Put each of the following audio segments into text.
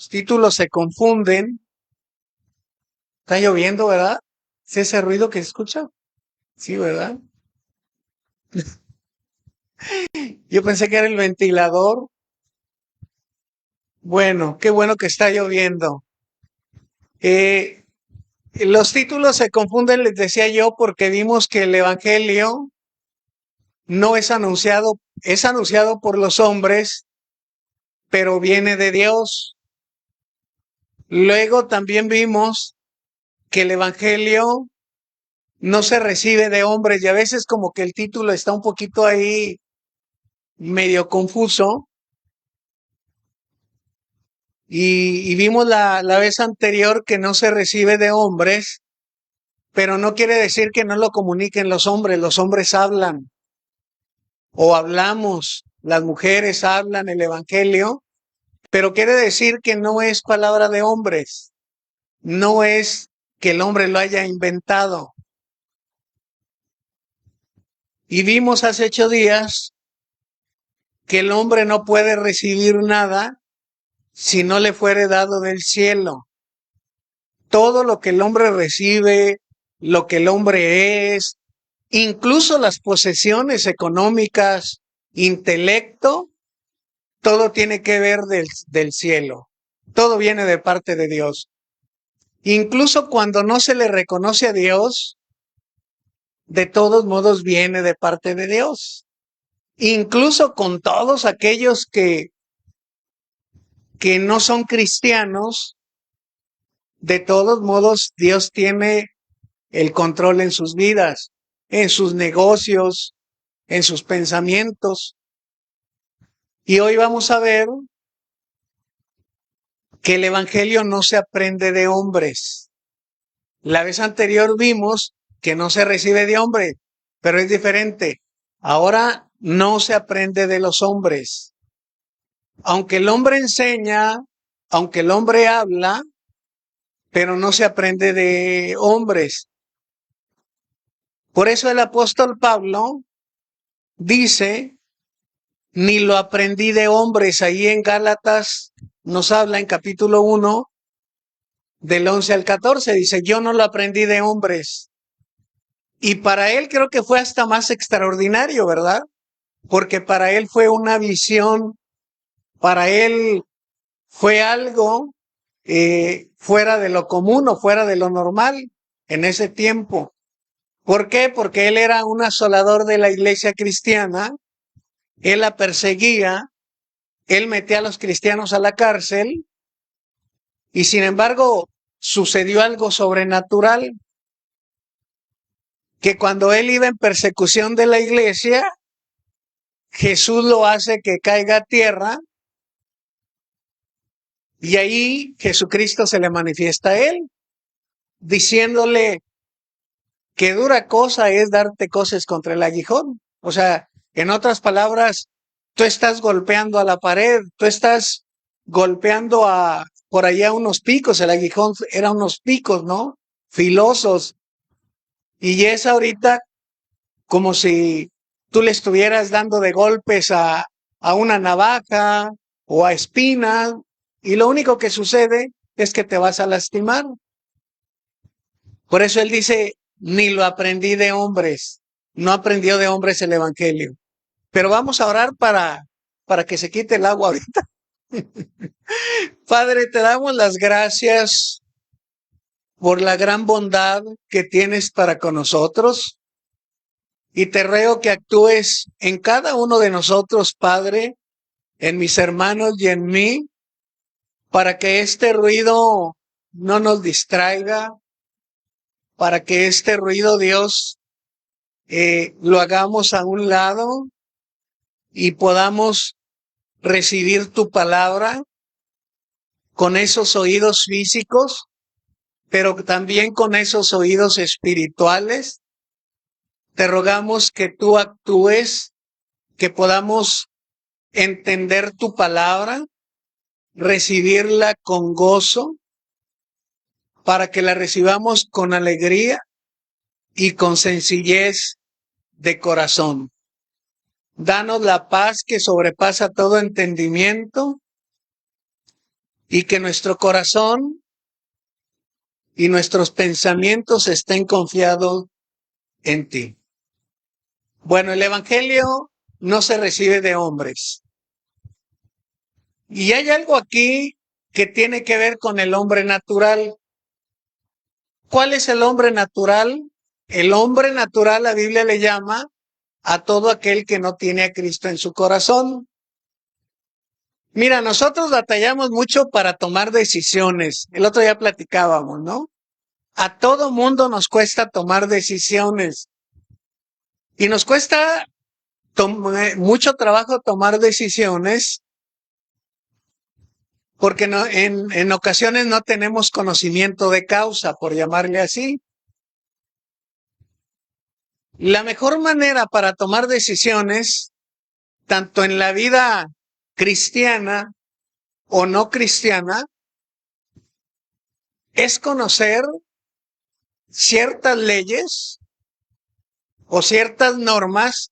Los títulos se confunden. Está lloviendo, ¿verdad? ¿Es ese ruido que se escucha? Sí, ¿verdad? Yo pensé que era el ventilador. Bueno, qué bueno que está lloviendo. Eh, los títulos se confunden, les decía yo, porque vimos que el Evangelio no es anunciado por los hombres, pero viene de Dios. Luego también vimos que el Evangelio no se recibe de hombres y a veces como que el título está un poquito ahí medio confuso. Y vimos la vez anterior que no se recibe de hombres, pero no quiere decir que no lo comuniquen los hombres hablan o hablamos, las mujeres hablan el Evangelio, pero quiere decir que no es palabra de hombres, no es que el hombre lo haya inventado. Y vimos hace 8 días que el hombre no puede recibir nada si no le fuere dado del cielo. Todo lo que el hombre recibe, lo que el hombre es, incluso las posesiones económicas, intelecto, todo tiene que ver del cielo. Todo viene de parte de Dios. Incluso cuando no se le reconoce a Dios, de todos modos viene de parte de Dios. Incluso con todos aquellos que no son cristianos, de todos modos Dios tiene el control en sus vidas, en sus negocios, en sus pensamientos. Y hoy vamos a ver que el Evangelio no se aprende de hombres. La vez anterior vimos que no se recibe de hombre, pero es diferente. Ahora no se aprende de los hombres. Aunque el hombre enseña, aunque el hombre habla, pero no se aprende de hombres. Por eso el apóstol Pablo dice, ni lo aprendí de hombres. Ahí en Gálatas nos habla en capítulo 1, del 11 al 14, dice, yo no lo aprendí de hombres. Y para él creo que fue hasta más extraordinario, ¿verdad? Porque para él fue una visión, para él fue algo fuera de lo común o fuera de lo normal en ese tiempo. ¿Por qué? Porque él era un asolador de la iglesia cristiana, él la perseguía, él metía a los cristianos a la cárcel y sin embargo sucedió algo sobrenatural, que cuando él iba en persecución de la iglesia, Jesús lo hace que caiga a tierra y ahí Jesucristo se le manifiesta a él, diciéndole que dura cosa es darte cosas contra el aguijón. O sea, en otras palabras, tú estás golpeando a la pared, tú estás golpeando por allá unos picos, el aguijón era unos picos, ¿no? Filosos. Y es ahorita como si tú le estuvieras dando de golpes a una navaja o a espina, y lo único que sucede es que te vas a lastimar. Por eso él dice, ni lo aprendí de hombres, no aprendió de hombres el Evangelio. Pero vamos a orar para que se quite el agua ahorita. Padre, te damos las gracias por la gran bondad que tienes para con nosotros. Y te ruego que actúes en cada uno de nosotros, Padre, en mis hermanos y en mí, para que este ruido no nos distraiga, para que este ruido, Dios, lo hagamos a un lado y podamos recibir tu palabra con esos oídos físicos, pero también con esos oídos espirituales. Te rogamos que tú actúes, que podamos entender tu palabra, recibirla con gozo, para que la recibamos con alegría y con sencillez de corazón. Danos la paz que sobrepasa todo entendimiento y que nuestro corazón y nuestros pensamientos estén confiados en ti. Bueno, el Evangelio no se recibe de hombres. Y hay algo aquí que tiene que ver con el hombre natural. ¿Cuál es el hombre natural? El hombre natural, la Biblia le llama a todo aquel que no tiene a Cristo en su corazón. Mira, nosotros batallamos mucho para tomar decisiones. El otro día platicábamos, ¿no? A todo mundo nos cuesta tomar decisiones. Y nos cuesta mucho trabajo tomar decisiones porque no, en ocasiones no tenemos conocimiento de causa, por llamarle así. La mejor manera para tomar decisiones, tanto en la vida cristiana o no cristiana, es conocer ciertas leyes o ciertas normas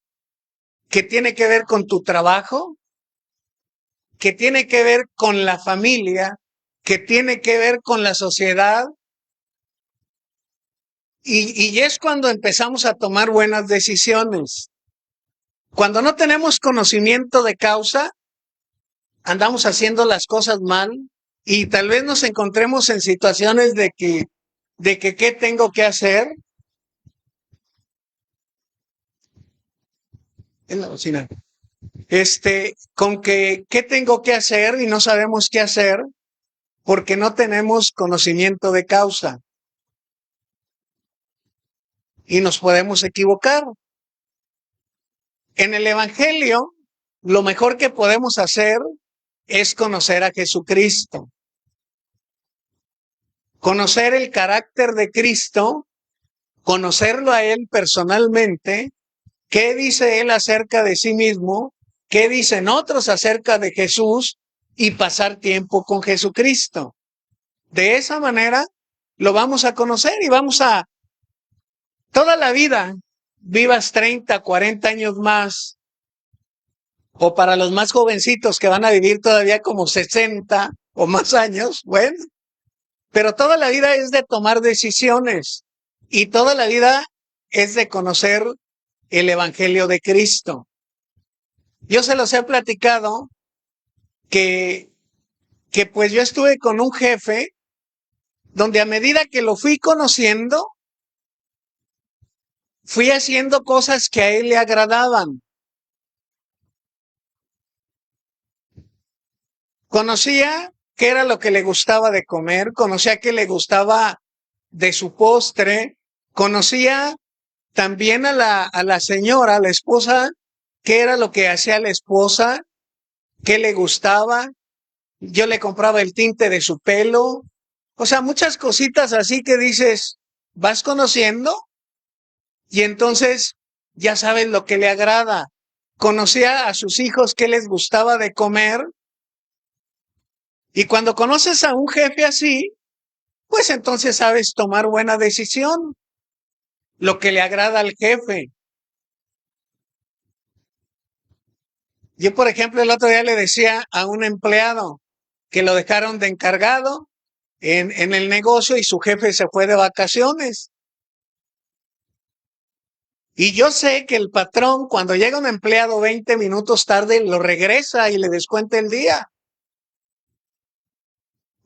que tiene que ver con tu trabajo, que tiene que ver con la familia, que tiene que ver con la sociedad. Y es cuando empezamos a tomar buenas decisiones. Cuando no tenemos conocimiento de causa, andamos haciendo las cosas mal y tal vez nos encontremos en situaciones de que ¿qué tengo que hacer? En la cocina. Con que ¿qué tengo que hacer? Y no sabemos qué hacer porque no tenemos conocimiento de causa. Y nos podemos equivocar. En el Evangelio, lo mejor que podemos hacer es conocer a Jesucristo. Conocer el carácter de Cristo, conocerlo a Él personalmente, qué dice Él acerca de sí mismo, qué dicen otros acerca de Jesús y pasar tiempo con Jesucristo. De esa manera lo vamos a conocer y vamos a toda la vida, vivas 30, 40 años más, o para los más jovencitos que van a vivir todavía como 60 o más años, bueno, pero toda la vida es de tomar decisiones y toda la vida es de conocer el Evangelio de Cristo. Yo se los he platicado que pues yo estuve con un jefe donde a medida que lo fui conociendo, fui haciendo cosas que a él le agradaban. Conocía qué era lo que le gustaba de comer, conocía qué le gustaba de su postre, conocía también a la señora, a la esposa, qué era lo que hacía la esposa, qué le gustaba. Yo le compraba el tinte de su pelo. O sea, muchas cositas así que dices, vas conociendo y entonces ya sabes lo que le agrada. Conocía a sus hijos qué les gustaba de comer. Y cuando conoces a un jefe así, pues entonces sabes tomar buena decisión, lo que le agrada al jefe. Yo, por ejemplo, el otro día le decía a un empleado que lo dejaron de encargado en el negocio y su jefe se fue de vacaciones. Y yo sé que el patrón, cuando llega un empleado 20 minutos tarde, lo regresa y le descuenta el día.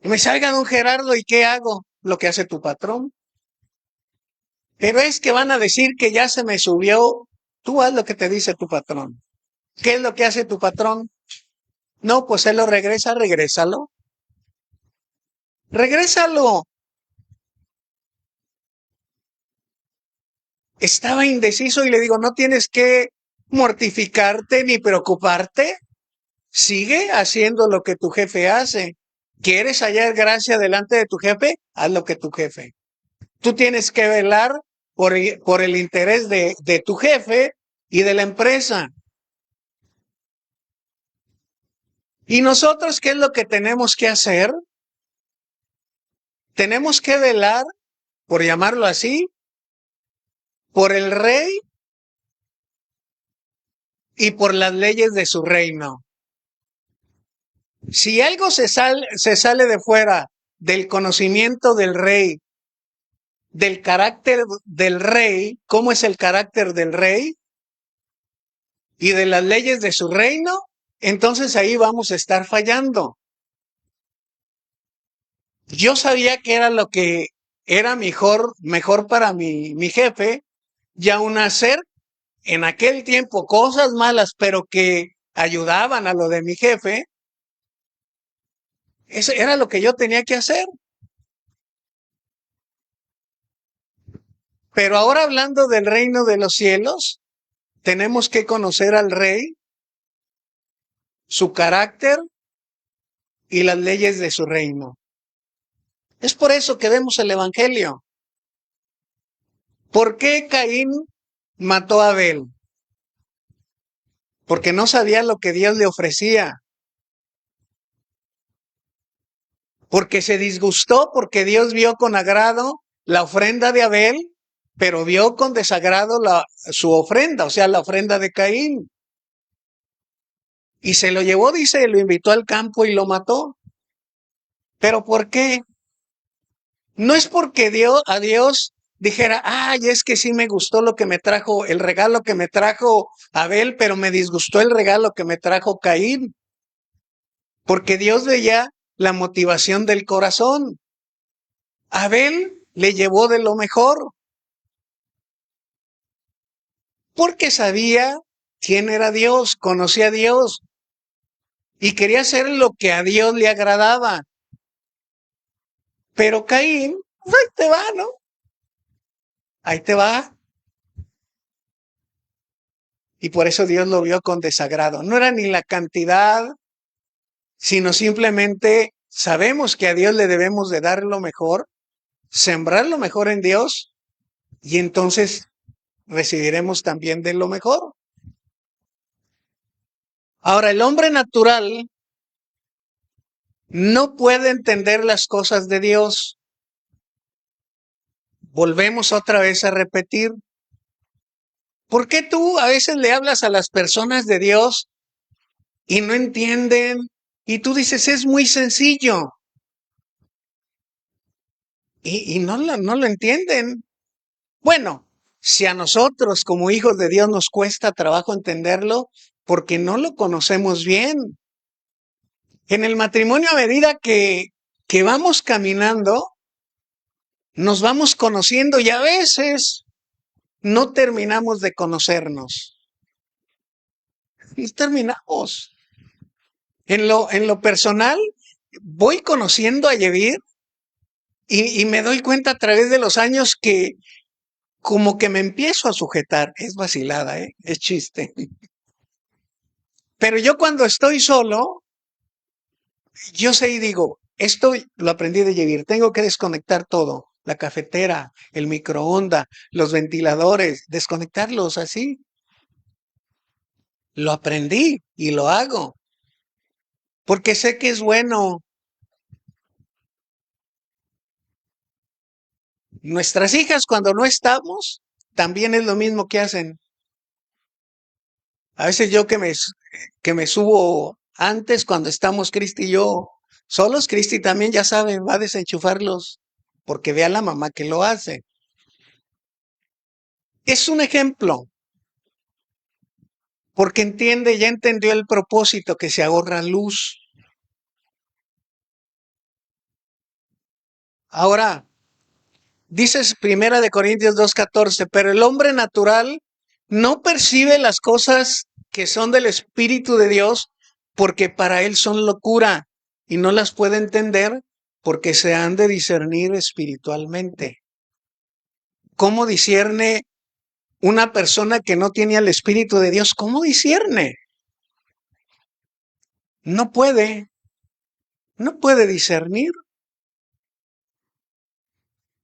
Y me salga don Gerardo, ¿y qué hago? Lo que hace tu patrón. Pero es que van a decir que ya se me subió. Tú haz lo que te dice tu patrón. ¿Qué es lo que hace tu patrón? No, pues él lo regresa, regrésalo. Regrésalo. Estaba indeciso y le digo, no tienes que mortificarte ni preocuparte. Sigue haciendo lo que tu jefe hace. ¿Quieres hallar gracia delante de tu jefe? Haz lo que tu jefe. Tú tienes que velar por el interés de tu jefe y de la empresa. ¿Y nosotros qué es lo que tenemos que hacer? Tenemos que velar, por llamarlo así, por el rey y por las leyes de su reino. Si algo se sale de fuera del conocimiento del rey, del carácter del rey, cómo es el carácter del rey y de las leyes de su reino, entonces ahí vamos a estar fallando. Yo sabía que era lo que era mejor para mi jefe, y aún hacer en aquel tiempo cosas malas, pero que ayudaban a lo de mi jefe, eso era lo que yo tenía que hacer. Pero ahora hablando del reino de los cielos, tenemos que conocer al rey, su carácter y las leyes de su reino. Es por eso que vemos el evangelio. ¿Por qué Caín mató a Abel? Porque no sabía lo que Dios le ofrecía. Porque se disgustó, porque Dios vio con agrado la ofrenda de Abel, pero vio con desagrado su ofrenda, o sea, la ofrenda de Caín. Y se lo llevó, dice, lo invitó al campo y lo mató. ¿Pero por qué? No es porque a Dios dijera, ay, es que sí me gustó lo que me trajo, el regalo que me trajo Abel, pero me disgustó el regalo que me trajo Caín. Porque Dios veía la motivación del corazón. Abel le llevó de lo mejor, porque sabía quién era Dios, conocía a Dios y quería hacer lo que a Dios le agradaba. Pero Caín, pues ahí te va, ¿no? Ahí te va. Y por eso Dios lo vio con desagrado. No era ni la cantidad, sino simplemente sabemos que a Dios le debemos de dar lo mejor, sembrar lo mejor en Dios y entonces recibiremos también de lo mejor. Ahora, el hombre natural no puede entender las cosas de Dios. Volvemos otra vez a repetir. ¿Por qué tú a veces le hablas a las personas de Dios y no entienden? Y tú dices, es muy sencillo. Y no lo entienden. Bueno, si a nosotros como hijos de Dios nos cuesta trabajo entenderlo, porque no lo conocemos bien. En el matrimonio, a medida que vamos caminando, nos vamos conociendo y a veces no terminamos de conocernos. Y terminamos. En lo personal, voy conociendo a Yevir y me doy cuenta a través de los años que como que me empiezo a sujetar. Es vacilada, ¿eh? Es chiste. Pero yo cuando estoy solo, yo sé y digo, esto lo aprendí de Yevir, tengo que desconectar todo. La cafetera, el microondas, los ventiladores, desconectarlos así. Lo aprendí y lo hago, porque sé que es bueno. Nuestras hijas cuando no estamos, también es lo mismo que hacen. A veces yo que me subo antes cuando estamos Cristi y yo solos, Cristi también ya sabe, va a desenchufarlos porque ve a la mamá que lo hace. Es un ejemplo, porque entiende, ya entendió el propósito que se ahorra luz. Ahora, dices Primera de Corintios 2:14, pero el hombre natural no percibe las cosas que son del Espíritu de Dios porque para él son locura y no las puede entender porque se han de discernir espiritualmente. ¿Cómo discierne una persona que no tiene al Espíritu de Dios? ¿Cómo discierne? No puede, no puede discernir.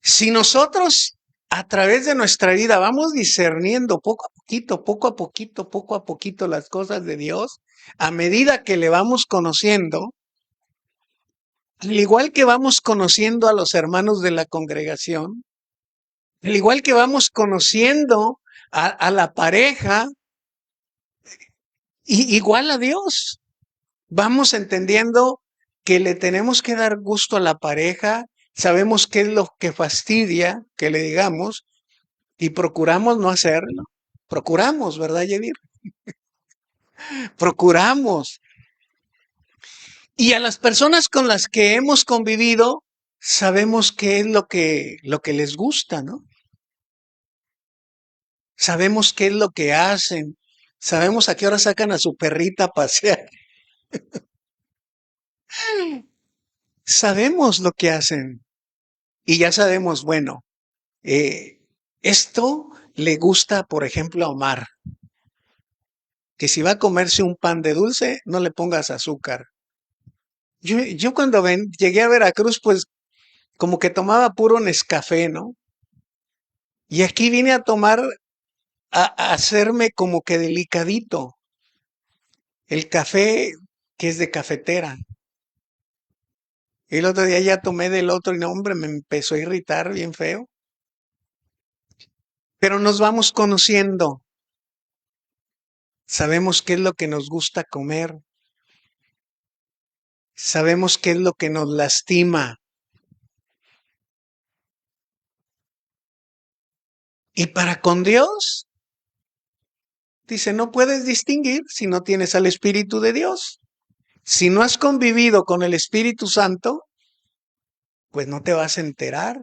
Si nosotros a través de nuestra vida vamos discerniendo poco a poquito, poco a poquito, poco a poquito las cosas de Dios, a medida que le vamos conociendo, al igual que vamos conociendo a los hermanos de la congregación, al igual que vamos conociendo a la pareja, igual a Dios. vamos entendiendo que le tenemos que dar gusto a la pareja, sabemos qué es lo que fastidia que le digamos y procuramos no hacerlo. Procuramos, ¿verdad, Yedir? Procuramos. Y a las personas con las que hemos convivido, sabemos qué es lo que les gusta, ¿no? Sabemos qué es lo que hacen. Sabemos a qué hora sacan a su perrita a pasear. Sabemos lo que hacen. Y ya sabemos, bueno, esto le gusta, por ejemplo, a Omar, que si va a comerse un pan de dulce, no le pongas azúcar. Yo cuando llegué a Veracruz, pues como que tomaba puro Nescafé, ¿no? Y aquí vine a tomar, a hacerme como que delicadito. El café que es de cafetera. El otro día ya tomé del otro y no, hombre, me empezó a irritar bien feo. Pero nos vamos conociendo. Sabemos qué es lo que nos gusta comer. Sabemos qué es lo que nos lastima. Y para con Dios, dice, no puedes distinguir si no tienes al Espíritu de Dios. Si no has convivido con el Espíritu Santo, pues no te vas a enterar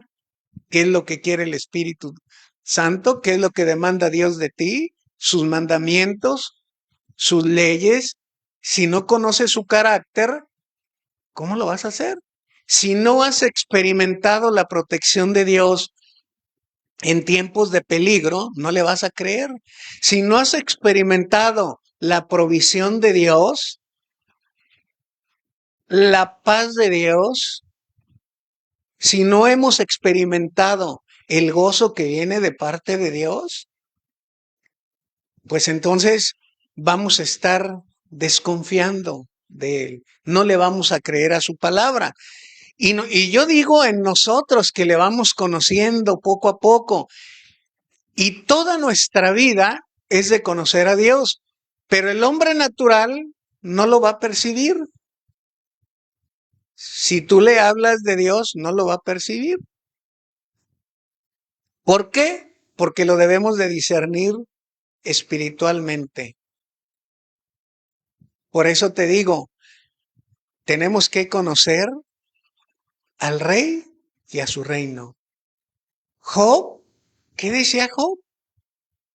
qué es lo que quiere el Espíritu Santo, qué es lo que demanda Dios de ti, sus mandamientos, sus leyes. Si no conoces su carácter, ¿cómo lo vas a hacer? Si no has experimentado la protección de Dios en tiempos de peligro, no le vas a creer. Si no has experimentado la provisión de Dios, la paz de Dios, si no hemos experimentado el gozo que viene de parte de Dios, pues entonces vamos a estar desconfiando de Él. No le vamos a creer a su palabra. Y yo digo en nosotros que le vamos conociendo poco a poco. Y toda nuestra vida es de conocer a Dios. Pero el hombre natural no lo va a percibir. Si tú le hablas de Dios, no lo va a percibir. ¿Por qué? Porque lo debemos de discernir espiritualmente. Por eso te digo, tenemos que conocer al rey y a su reino. Job, ¿qué decía Job?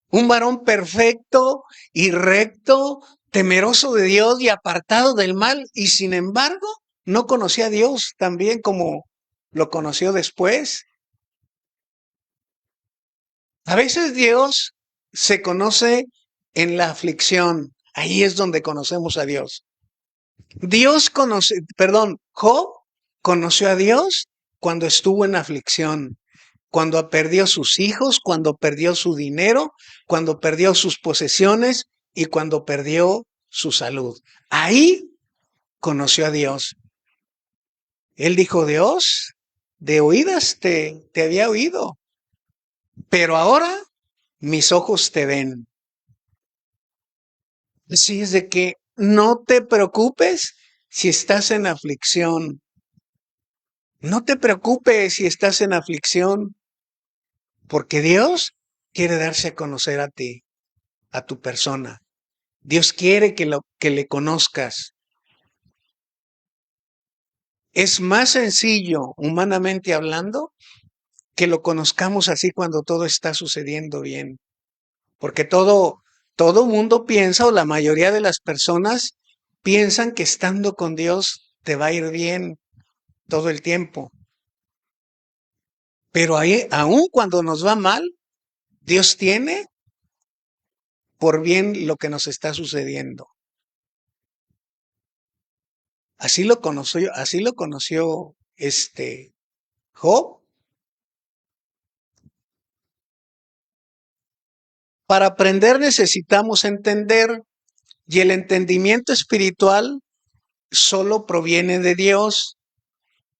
Un varón perfecto y recto, temeroso de Dios y apartado del mal, y sin embargo no conocía a Dios tan bien como lo conoció después. A veces Dios se conoce en la aflicción. Ahí es donde conocemos a Dios. Job conoció a Dios cuando estuvo en aflicción, cuando perdió sus hijos, cuando perdió su dinero, cuando perdió sus posesiones y cuando perdió su salud. Ahí conoció a Dios. Él dijo, Dios, de oídas te había oído, pero ahora mis ojos te ven. Así es de que no te preocupes si estás en aflicción. No te preocupes si estás en aflicción, porque Dios quiere darse a conocer a ti, a tu persona. Dios quiere que le conozcas. Es más sencillo, humanamente hablando, que lo conozcamos así cuando todo está sucediendo bien. Porque todo mundo piensa, o la mayoría de las personas piensan que estando con Dios te va a ir bien todo el tiempo. Pero ahí, aun cuando nos va mal, Dios tiene por bien lo que nos está sucediendo. Así lo conoció Job. Para aprender necesitamos entender, y el entendimiento espiritual solo proviene de Dios.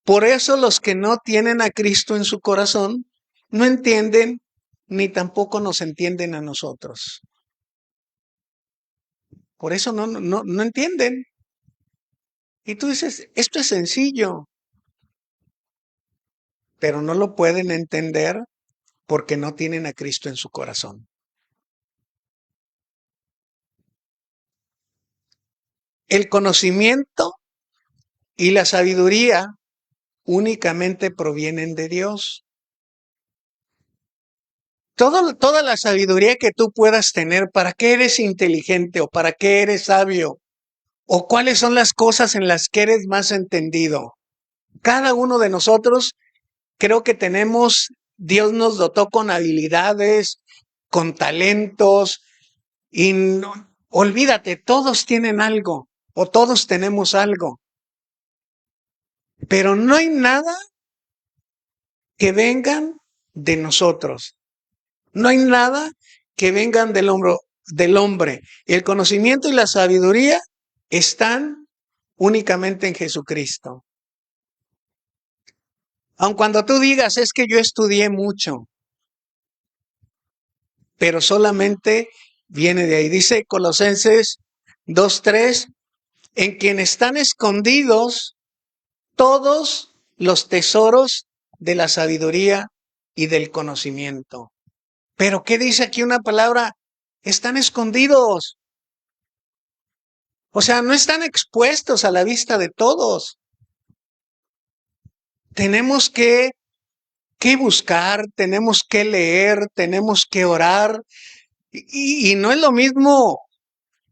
Por eso los que no tienen a Cristo en su corazón no entienden ni tampoco nos entienden a nosotros. Por eso no entienden. Y tú dices, esto es sencillo, pero no lo pueden entender porque no tienen a Cristo en su corazón. El conocimiento y la sabiduría únicamente provienen de Dios. Toda la sabiduría que tú puedas tener, ¿para qué eres inteligente o para qué eres sabio? ¿O cuáles son las cosas en las que eres más entendido? Cada uno de nosotros creo que Dios nos dotó con habilidades, con talentos, y olvídate, todos tienen algo o todos tenemos algo, pero no hay nada que vengan de nosotros. No hay nada que vengan del hombre. El conocimiento y la sabiduría están únicamente en Jesucristo. Aun cuando tú digas, es que yo estudié mucho, pero solamente viene de ahí. Dice Colosenses 2:3, en quien están escondidos todos los tesoros de la sabiduría y del conocimiento. Pero ¿qué dice aquí una palabra? Están escondidos. O sea, no están expuestos a la vista de todos. Tenemos que buscar, tenemos que leer, tenemos que orar. Y no es lo mismo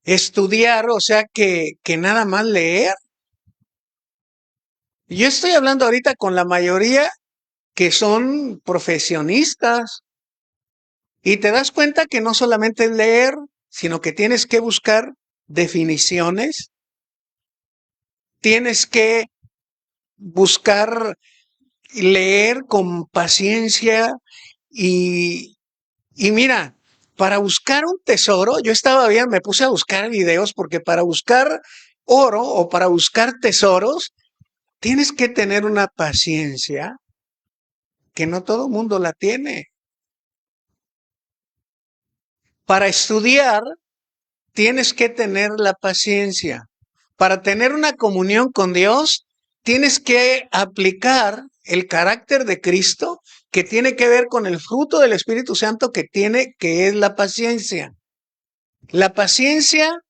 estudiar, o sea, que nada más leer. Yo estoy hablando ahorita con la mayoría que son profesionistas y te das cuenta que no solamente es leer, sino que tienes que buscar definiciones, tienes que buscar leer con paciencia y, y mira, para buscar un tesoro, yo estaba bien, me puse a buscar videos porque para buscar oro o para buscar tesoros, tienes que tener una paciencia que no todo el mundo la tiene. Para estudiar, tienes que tener la paciencia. Para tener una comunión con Dios, tienes que aplicar el carácter de Cristo que tiene que ver con el fruto del Espíritu Santo que es la paciencia. La paciencia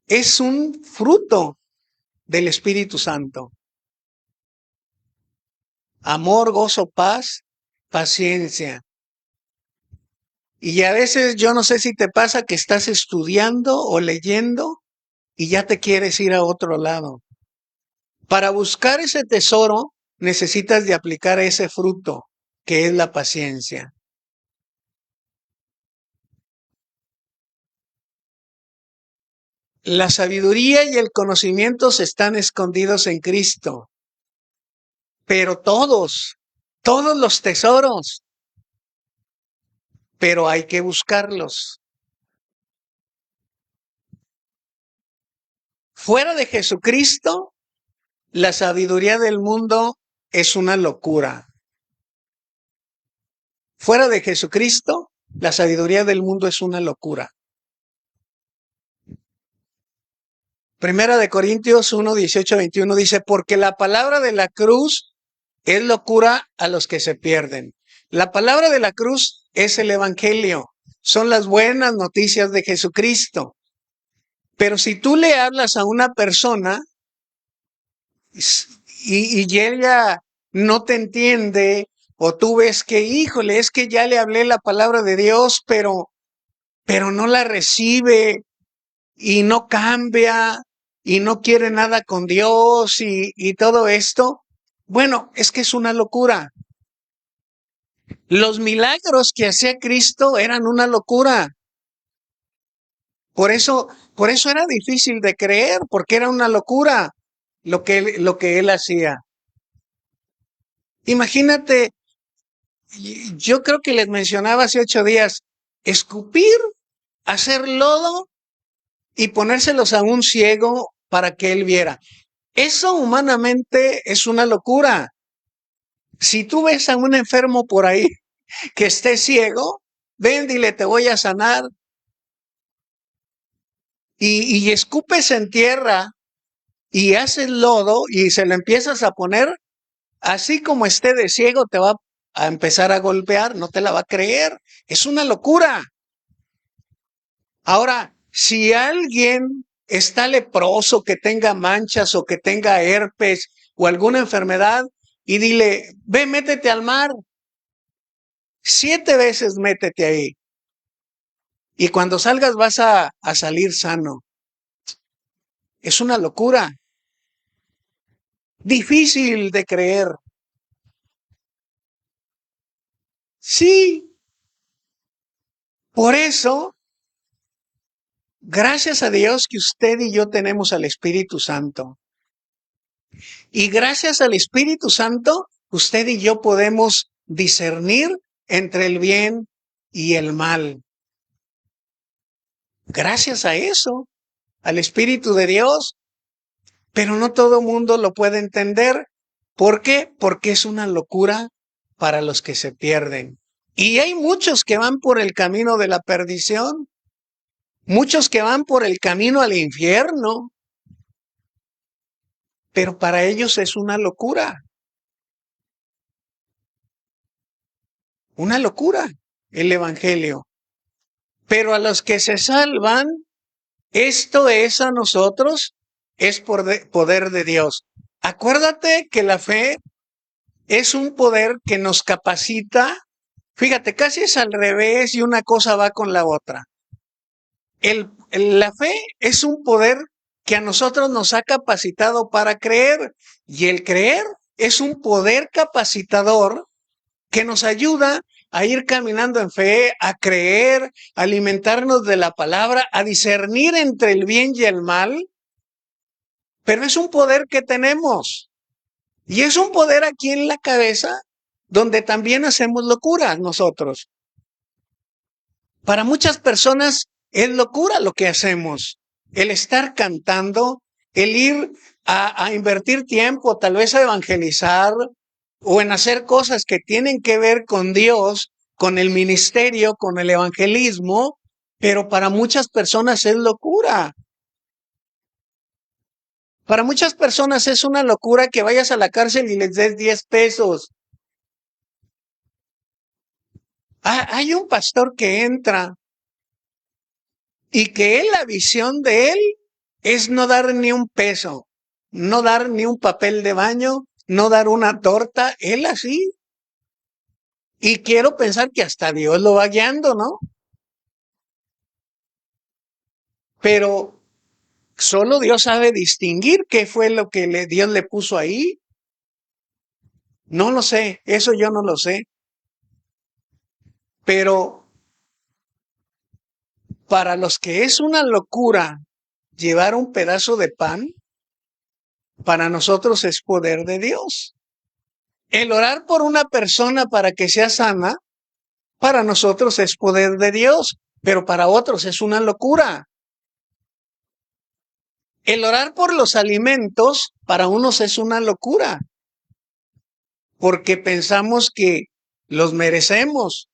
es un fruto del Espíritu Santo. Amor, gozo, paz, paciencia. Y a veces yo no sé si te pasa que estás estudiando o leyendo y ya te quieres ir a otro lado. Para buscar ese tesoro necesitas de aplicar ese fruto que es la paciencia. La sabiduría y el conocimiento se están escondidos en Cristo, pero todos los tesoros, pero hay que buscarlos. Fuera de Jesucristo, la sabiduría del mundo es una locura. Fuera de Jesucristo, la sabiduría del mundo es una locura. Primera de Corintios 1, 18, 21 dice, porque la palabra de la cruz es locura a los que se pierden. La palabra de la cruz es el evangelio, son las buenas noticias de Jesucristo. Pero si tú le hablas a una persona y ella no te entiende, o tú ves que, híjole, es que ya le hablé la palabra de Dios, pero no la recibe y no cambia y no quiere nada con Dios y todo esto, bueno, es que es una locura. Los milagros que hacía Cristo eran una locura. Por eso era difícil de creer, porque era una locura lo que él hacía. Imagínate, yo creo que les mencionaba hace 8 días, escupir, hacer lodo y ponérselos a un ciego para que él viera. Eso humanamente es una locura. Si tú ves a un enfermo por ahí que esté ciego, ven, dile, te voy a sanar. Y escupes en tierra y haces lodo y se lo empiezas a poner, así como esté de ciego, te va a empezar a golpear, no te la va a creer. Es una locura. Ahora, si alguien está leproso, que tenga manchas o que tenga herpes o alguna enfermedad, y dile, ve, métete al mar, 7 veces métete ahí. Y cuando salgas vas a salir sano. Es una locura. Difícil de creer. Sí, por eso, gracias a Dios que usted y yo tenemos al Espíritu Santo. Y gracias al Espíritu Santo, usted y yo podemos discernir entre el bien y el mal. Gracias a eso, al Espíritu de Dios. Pero no todo mundo lo puede entender. ¿Por qué? Porque es una locura para los que se pierden. Y hay muchos que van por el camino de la perdición, muchos que van por el camino al infierno, pero para ellos es una locura el Evangelio. Pero a los que se salvan, esto es a nosotros, es por poder de Dios. Acuérdate que la fe es un poder que nos capacita. Fíjate, casi es al revés y una cosa va con la otra. La fe es un poder que a nosotros nos ha capacitado para creer, y el creer es un poder capacitador que nos ayuda a ir caminando en fe, a creer, a alimentarnos de la palabra, a discernir entre el bien y el mal, pero es un poder que tenemos. Y es un poder aquí en la cabeza donde también hacemos locuras nosotros. Para muchas personas es locura lo que hacemos. El estar cantando, el ir a invertir tiempo, tal vez a evangelizar o en hacer cosas que tienen que ver con Dios, con el ministerio, con el evangelismo, pero para muchas personas es locura. Para muchas personas es una locura que vayas a la cárcel y les des 10 pesos. Hay un pastor que entra y que la visión de él es no dar ni un peso, no dar ni un papel de baño, no dar una torta, él así. Y quiero pensar que hasta Dios lo va guiando, ¿no? Pero solo Dios sabe distinguir qué fue lo que Dios le puso ahí. No lo sé, eso yo no lo sé. Pero para los que es una locura llevar un pedazo de pan, para nosotros es poder de Dios. El orar por una persona para que sea sana, para nosotros es poder de Dios, pero para otros es una locura. El orar por los alimentos, para unos es una locura, porque pensamos que los merecemos,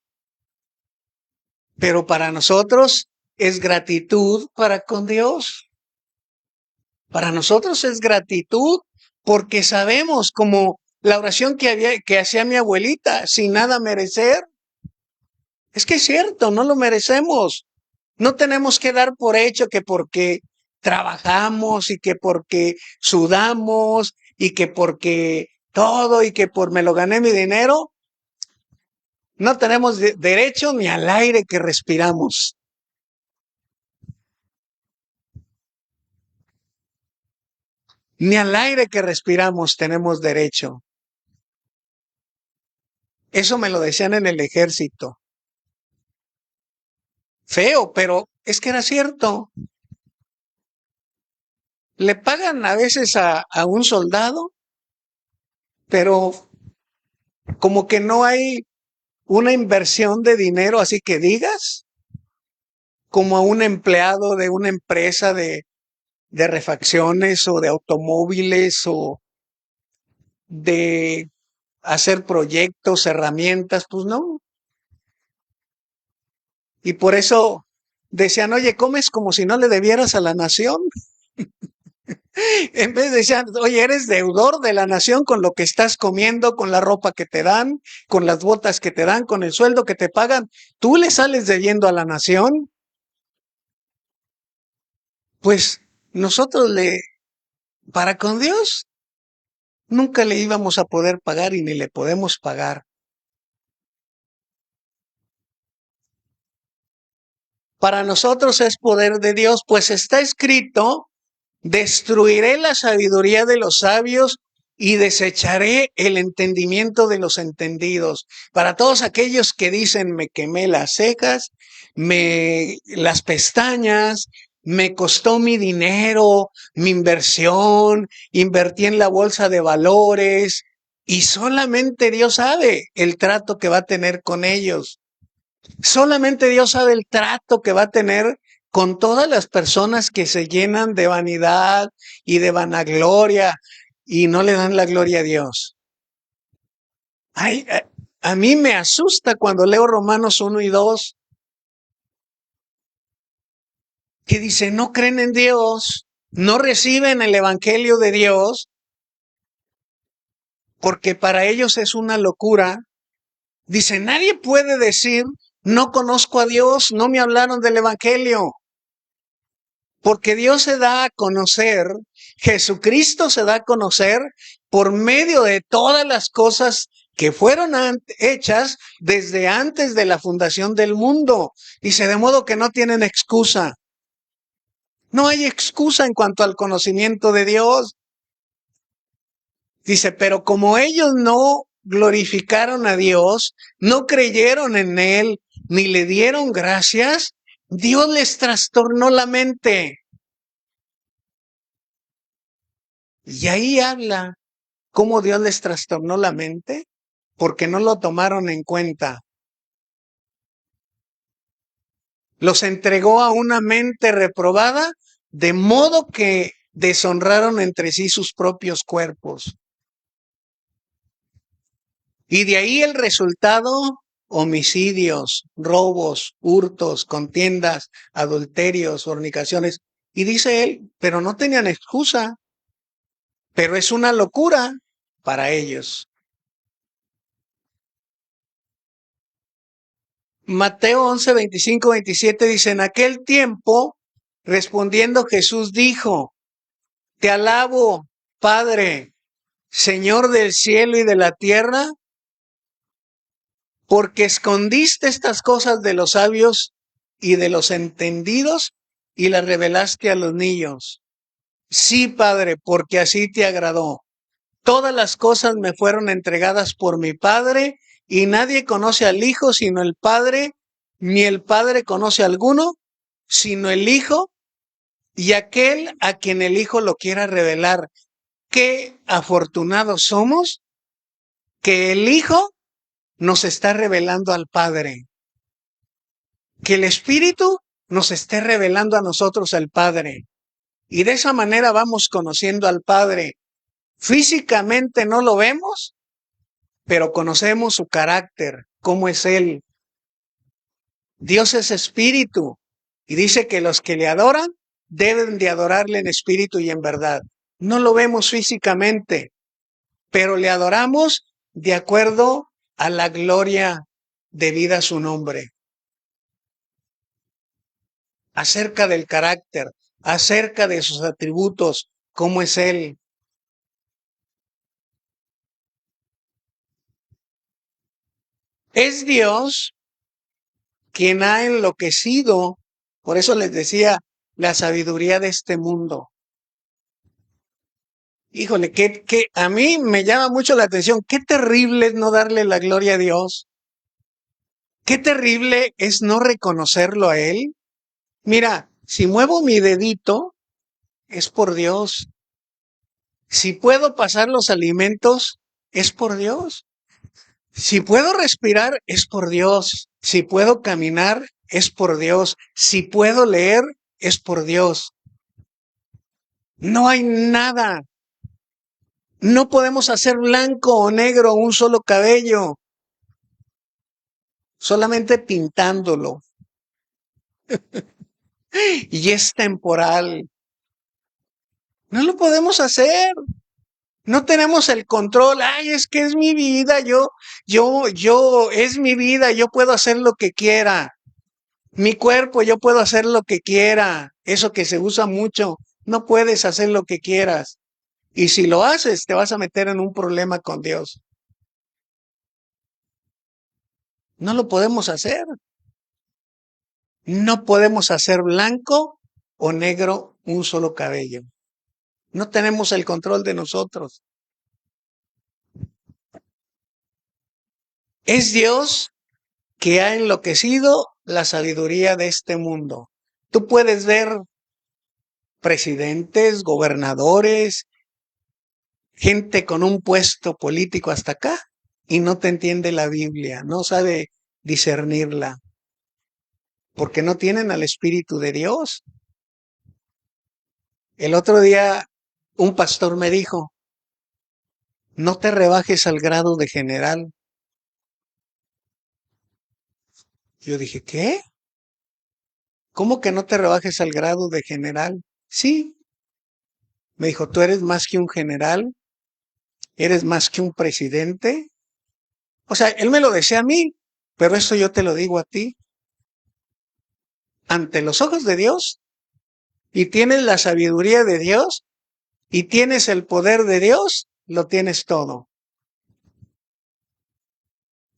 pero para nosotros es gratitud para con Dios. Para nosotros es gratitud porque sabemos, como la oración que hacía mi abuelita, sin nada merecer. Es que es cierto, no lo merecemos. No tenemos que dar por hecho que porque trabajamos y que porque sudamos y que porque todo y que por me lo gané mi dinero, no tenemos derecho ni al aire que respiramos. Ni al aire que respiramos tenemos derecho. Eso me lo decían en el ejército. Feo, pero es que era cierto. Le pagan a veces a un soldado, pero como que no hay una inversión de dinero, así que digas, como a un empleado de una empresa de refacciones o de automóviles o de hacer proyectos, herramientas, pues no. Y por eso decían, oye, comes como si no le debieras a la nación. En vez de decir, oye, eres deudor de la nación con lo que estás comiendo, con la ropa que te dan, con las botas que te dan, con el sueldo que te pagan. ¿Tú le sales debiendo a la nación? Pues nosotros para con Dios, nunca le íbamos a poder pagar y ni le podemos pagar. Para nosotros es poder de Dios, pues está escrito: destruiré la sabiduría de los sabios y desecharé el entendimiento de los entendidos. Para todos aquellos que dicen, me quemé las cejas, las pestañas, me costó mi dinero, mi inversión, invertí en la bolsa de valores, y solamente Dios sabe el trato que va a tener con ellos. Solamente Dios sabe el trato que va a tener con todas las personas que se llenan de vanidad y de vanagloria y no le dan la gloria a Dios. Ay, a mí me asusta cuando leo Romanos 1 y 2, que dice, no creen en Dios, no reciben el Evangelio de Dios, porque para ellos es una locura. Dice, nadie puede decir, no conozco a Dios, no me hablaron del Evangelio. Porque Dios se da a conocer, Jesucristo se da a conocer por medio de todas las cosas que fueron hechas desde antes de la fundación del mundo. Dice, de modo que no tienen excusa. No hay excusa en cuanto al conocimiento de Dios. Dice, pero como ellos no glorificaron a Dios, no creyeron en Él, ni le dieron gracias, Dios les trastornó la mente. Y ahí habla cómo Dios les trastornó la mente, porque no lo tomaron en cuenta. Los entregó a una mente reprobada, de modo que deshonraron entre sí sus propios cuerpos. Y de ahí el resultado: homicidios, robos, hurtos, contiendas, adulterios, fornicaciones. Y dice él, pero no tenían excusa, pero es una locura para ellos. Mateo 11, 25, 27 dice, en aquel tiempo, respondiendo Jesús dijo, te alabo, Padre, Señor del cielo y de la tierra, porque escondiste estas cosas de los sabios y de los entendidos y las revelaste a los niños. Sí, Padre, porque así te agradó. Todas las cosas me fueron entregadas por mi Padre, y nadie conoce al Hijo sino el Padre, ni el Padre conoce a alguno sino el Hijo, y aquel a quien el Hijo lo quiera revelar. Qué afortunados somos que el Hijo nos está revelando al Padre, que el Espíritu nos esté revelando a nosotros al Padre. Y de esa manera vamos conociendo al Padre. Físicamente no lo vemos, pero conocemos su carácter, cómo es Él. Dios es espíritu y dice que los que le adoran deben de adorarle en espíritu y en verdad. No lo vemos físicamente, pero le adoramos de acuerdo a la gloria debida a su nombre. Acerca del carácter, acerca de sus atributos, cómo es Él. Es Dios quien ha enloquecido, por eso les decía, la sabiduría de este mundo. Híjole, que a mí me llama mucho la atención. Qué terrible es no darle la gloria a Dios. Qué terrible es no reconocerlo a Él. Mira, si muevo mi dedito, es por Dios. Si puedo pasar los alimentos, es por Dios. Si puedo respirar, es por Dios. Si puedo caminar, es por Dios. Si puedo leer, es por Dios. No hay nada. No podemos hacer blanco o negro un solo cabello, solamente pintándolo. Y es temporal. No lo podemos hacer. No tenemos el control. Ay, es que es mi vida. Es mi vida. Yo puedo hacer lo que quiera. Mi cuerpo, yo puedo hacer lo que quiera. Eso que se usa mucho. No puedes hacer lo que quieras. Y si lo haces, te vas a meter en un problema con Dios. No lo podemos hacer. No podemos hacer blanco o negro un solo cabello. No tenemos el control de nosotros. Es Dios que ha enloquecido la sabiduría de este mundo. Tú puedes ver presidentes, gobernadores, gente con un puesto político hasta acá y no te entiende la Biblia, no sabe discernirla, porque no tienen al Espíritu de Dios. El otro día un pastor me dijo, no te rebajes al grado de general. Yo dije, ¿qué? ¿Cómo que no te rebajes al grado de general? Sí. Me dijo, tú eres más que un general, eres más que un presidente. O sea, él me lo decía a mí, pero eso yo te lo digo a ti. Ante los ojos de Dios, y tienes la sabiduría de Dios, y tienes el poder de Dios, lo tienes todo.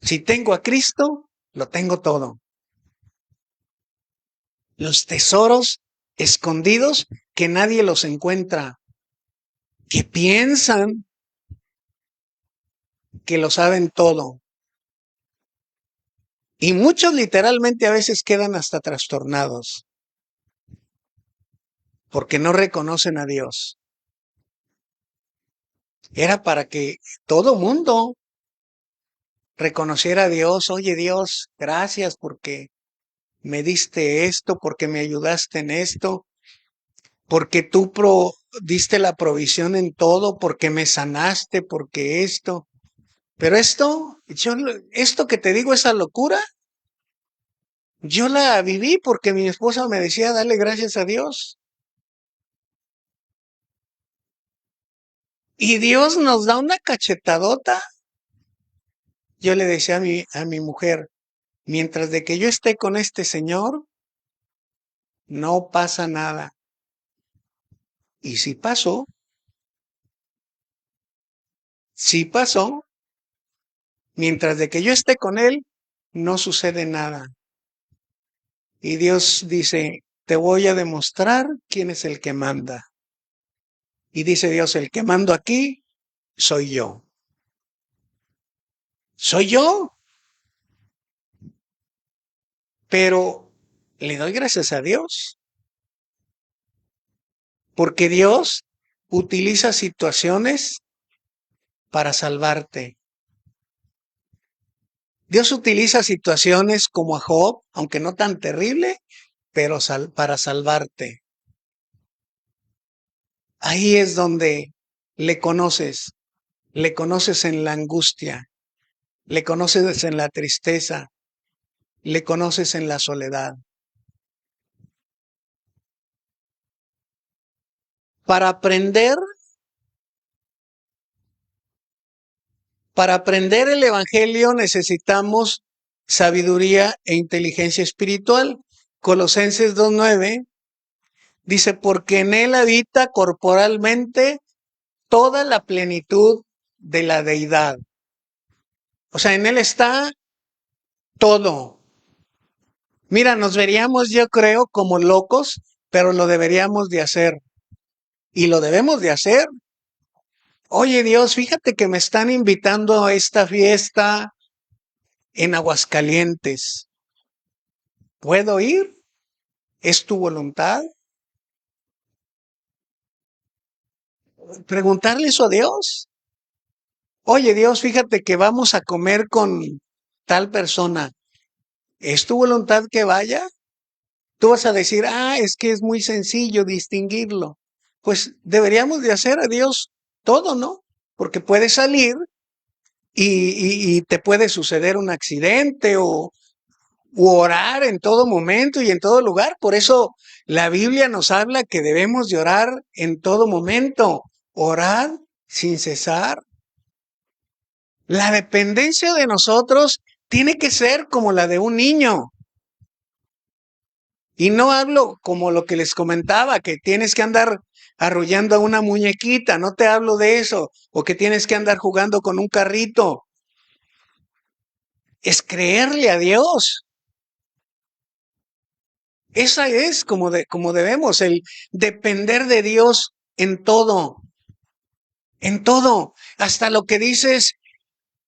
Si tengo a Cristo, lo tengo todo. Los tesoros escondidos que nadie los encuentra, que piensan que lo saben todo. Y muchos literalmente a veces quedan hasta trastornados porque no reconocen a Dios. Era para que todo mundo reconociera a Dios. Oye Dios, gracias porque me diste esto, porque me ayudaste en esto, porque tú diste la provisión en todo, porque me sanaste, porque esto. Pero esto que te digo, esa locura, yo la viví porque mi esposa me decía, dale gracias a Dios. Y Dios nos da una cachetadota. Yo le decía a mi mujer, mientras de que yo esté con este señor, no pasa nada. Y sí pasó, mientras de que yo esté con él, no sucede nada. Y Dios dice, te voy a demostrar quién es el que manda. Y dice Dios, el que mando aquí soy yo. Soy yo. Pero le doy gracias a Dios, porque Dios utiliza situaciones para salvarte. Dios utiliza situaciones como a Job, aunque no tan terrible, pero para salvarte. Ahí es donde le conoces en la angustia, le conoces en la tristeza, le conoces en la soledad. Para aprender, para aprender el Evangelio necesitamos sabiduría e inteligencia espiritual. Colosenses 2:9 dice, porque en él habita corporalmente toda la plenitud de la deidad. O sea, en él está todo. Mira, nos veríamos, yo creo, como locos, pero lo deberíamos de hacer. Y lo debemos de hacer. Oye, Dios, fíjate que me están invitando a esta fiesta en Aguascalientes. ¿Puedo ir? ¿Es tu voluntad? Preguntarle eso a Dios. Oye, Dios, fíjate que vamos a comer con tal persona. ¿Es tu voluntad que vaya? Tú vas a decir, es que es muy sencillo distinguirlo. Pues deberíamos de hacer a Dios todo, ¿no? Porque puede salir y te puede suceder un accidente o u orar en todo momento y en todo lugar. Por eso la Biblia nos habla que debemos de orar en todo momento. Orar sin cesar. La dependencia de nosotros tiene que ser como la de un niño. Y no hablo como lo que les comentaba, que tienes que andar arrullando a una muñequita, no te hablo de eso, o que tienes que andar jugando con un carrito. Es creerle a Dios. Esa es como debemos, el depender de Dios en todo, hasta lo que dices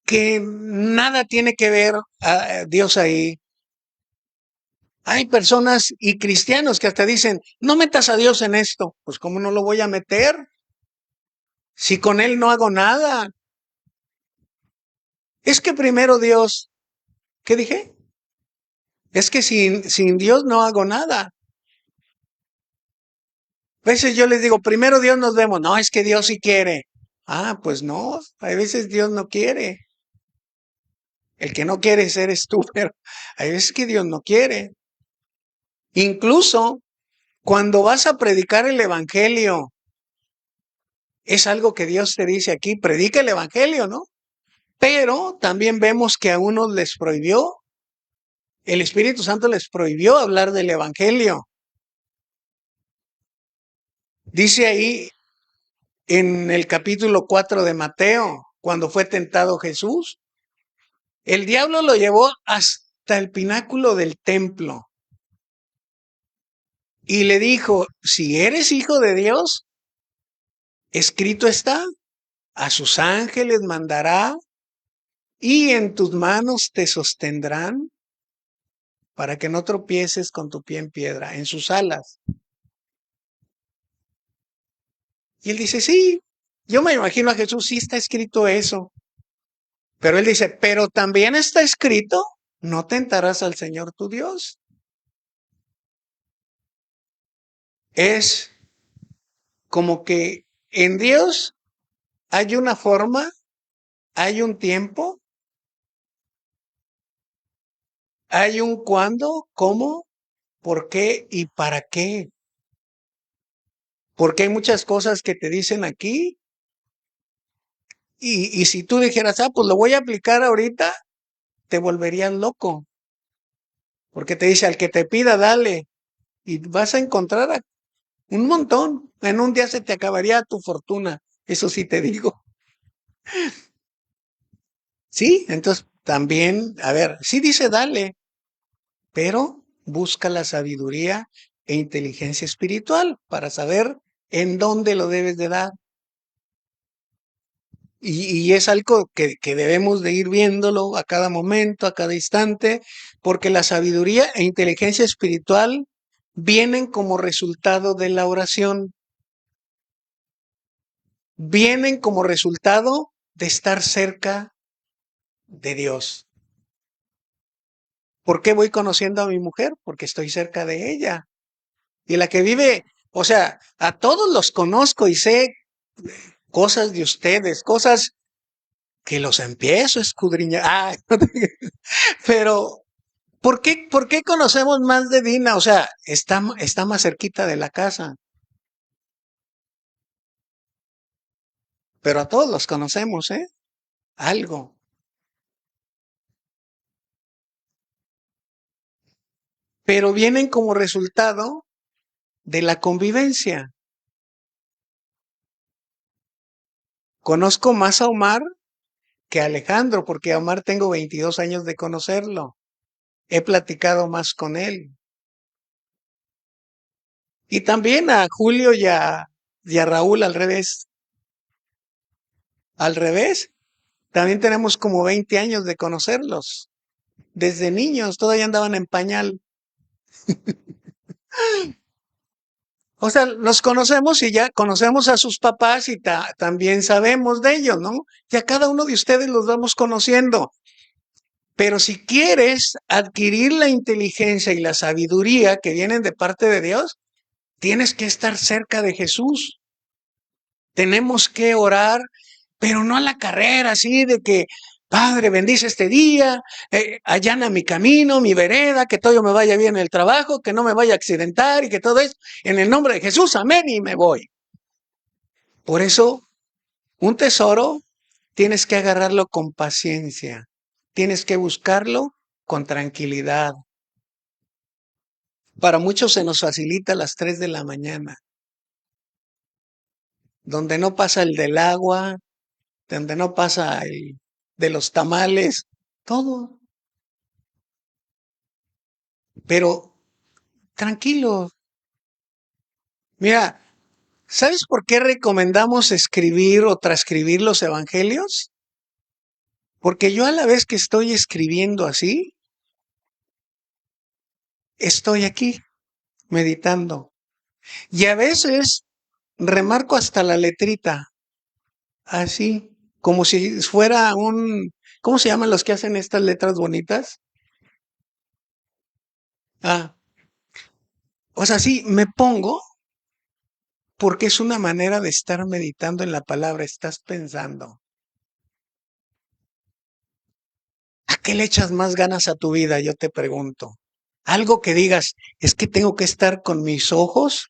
que nada tiene que ver a Dios ahí. Hay personas y cristianos que hasta dicen, no metas a Dios en esto. Pues ¿cómo no lo voy a meter? Si con Él no hago nada. Es que primero Dios, ¿qué dije? Es que sin Dios no hago nada. A veces yo les digo, primero Dios nos vemos. No, es que Dios sí quiere. Ah, pues no, a veces Dios no quiere. El que no quiere eres tú, pero hay veces que Dios no quiere. Incluso cuando vas a predicar el evangelio, es algo que Dios te dice aquí, predica el evangelio, ¿no? Pero también vemos que a unos les prohibió, el Espíritu Santo les prohibió hablar del evangelio. Dice ahí en el capítulo 4 de Mateo, cuando fue tentado Jesús, el diablo lo llevó hasta el pináculo del templo y le dijo, si eres hijo de Dios, escrito está, a sus ángeles mandará y en tus manos te sostendrán para que no tropieces con tu pie en piedra, en sus alas. Y él dice, sí, yo me imagino a Jesús, sí está escrito eso. Pero él dice, pero también está escrito, no tentarás al Señor tu Dios. Es como que en Dios hay una forma, hay un tiempo, hay un cuándo, cómo, por qué y para qué. Porque hay muchas cosas que te dicen aquí y si tú dijeras, ah, pues lo voy a aplicar ahorita, te volverías loco. Porque te dice, al que te pida, dale. Y vas a encontrar un montón. En un día se te acabaría tu fortuna. Eso sí te digo. Sí, entonces también, a ver, sí dice dale, pero busca la sabiduría e inteligencia espiritual para saber en dónde lo debes de dar. Y es algo que debemos de ir viéndolo a cada momento, a cada instante, porque la sabiduría e inteligencia espiritual vienen como resultado de la oración, vienen como resultado de estar cerca de Dios. ¿Por qué voy conociendo a mi mujer? Porque estoy cerca de ella. Y la que vive, o sea, a todos los conozco y sé cosas de ustedes, cosas que los empiezo a escudriñar. Ah, pero por qué conocemos más de Dina? O sea, está más cerquita de la casa, pero a todos los conocemos, ¿eh? Algo. Pero vienen como resultado de la convivencia. Conozco más a Omar que a Alejandro, porque a Omar tengo 22 años de conocerlo. He platicado más con él. Y también a Julio y a Raúl al revés. Al revés, también tenemos como 20 años de conocerlos. Desde niños, todavía andaban en pañal. O sea, los conocemos y ya conocemos a sus papás y también sabemos de ellos, ¿no? Y a cada uno de ustedes los vamos conociendo. Pero si quieres adquirir la inteligencia y la sabiduría que vienen de parte de Dios, tienes que estar cerca de Jesús. Tenemos que orar, pero no a la carrera, así de que Padre, bendice este día, allana mi camino, mi vereda, que todo me vaya bien en el trabajo, que no me vaya a accidentar y que todo eso, en el nombre de Jesús, amén, y me voy. Por eso, un tesoro tienes que agarrarlo con paciencia, tienes que buscarlo con tranquilidad. Para muchos se nos facilita a las 3 de la mañana, donde no pasa el del agua, donde no pasa el de los tamales, todo. Pero tranquilo. Mira, ¿sabes por qué recomendamos escribir o transcribir los evangelios? Porque yo a la vez que estoy escribiendo así, estoy aquí meditando. Y a veces remarco hasta la letrita, así, como si fuera un, ¿cómo se llaman los que hacen estas letras bonitas? Ah, o sea, sí, me pongo porque es una manera de estar meditando en la palabra, estás pensando. ¿A qué le echas más ganas a tu vida? Yo te pregunto. Algo que digas, es que tengo que estar con mis ojos,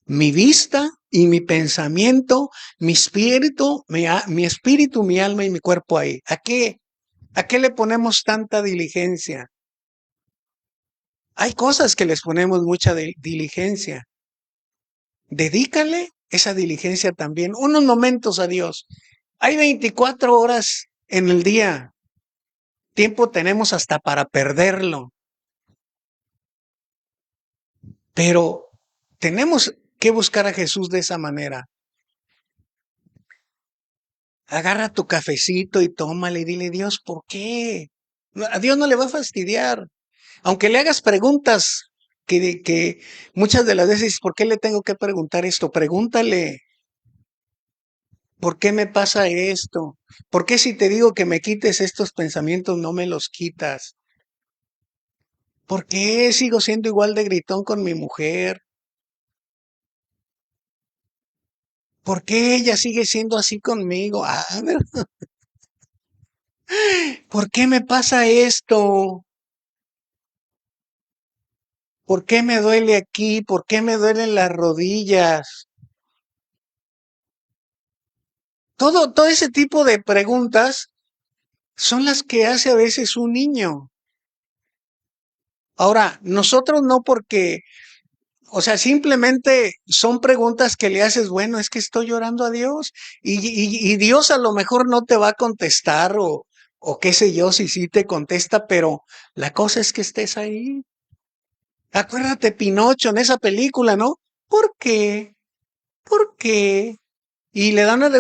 mi vista y mi pensamiento, mi espíritu, mi alma y mi cuerpo ahí. ¿A qué le ponemos tanta diligencia? Hay cosas que les ponemos mucha diligencia. Dedícale esa diligencia también, unos momentos a Dios. Hay 24 horas en el día. Tiempo tenemos hasta para perderlo. Pero tenemos que buscar a Jesús de esa manera. Agarra tu cafecito y tómale y dile, Dios, ¿por qué? A Dios no le va a fastidiar. Aunque le hagas preguntas que muchas de las veces, ¿por qué le tengo que preguntar esto? Pregúntale, ¿por qué me pasa esto? ¿Por qué si te digo que me quites estos pensamientos no me los quitas? ¿Por qué sigo siendo igual de gritón con mi mujer? ¿Por qué ella sigue siendo así conmigo? ¿Por qué me pasa esto? ¿Por qué me duele aquí? ¿Por qué me duelen las rodillas? Todo ese tipo de preguntas son las que hace a veces un niño. Ahora, nosotros no porque, o sea, simplemente son preguntas que le haces, bueno, es que estoy llorando a Dios y Dios a lo mejor no te va a contestar o qué sé yo si sí te contesta, pero la cosa es que estés ahí. Acuérdate Pinocho en esa película, ¿no? ¿Por qué? ¿Por qué? Y le dan a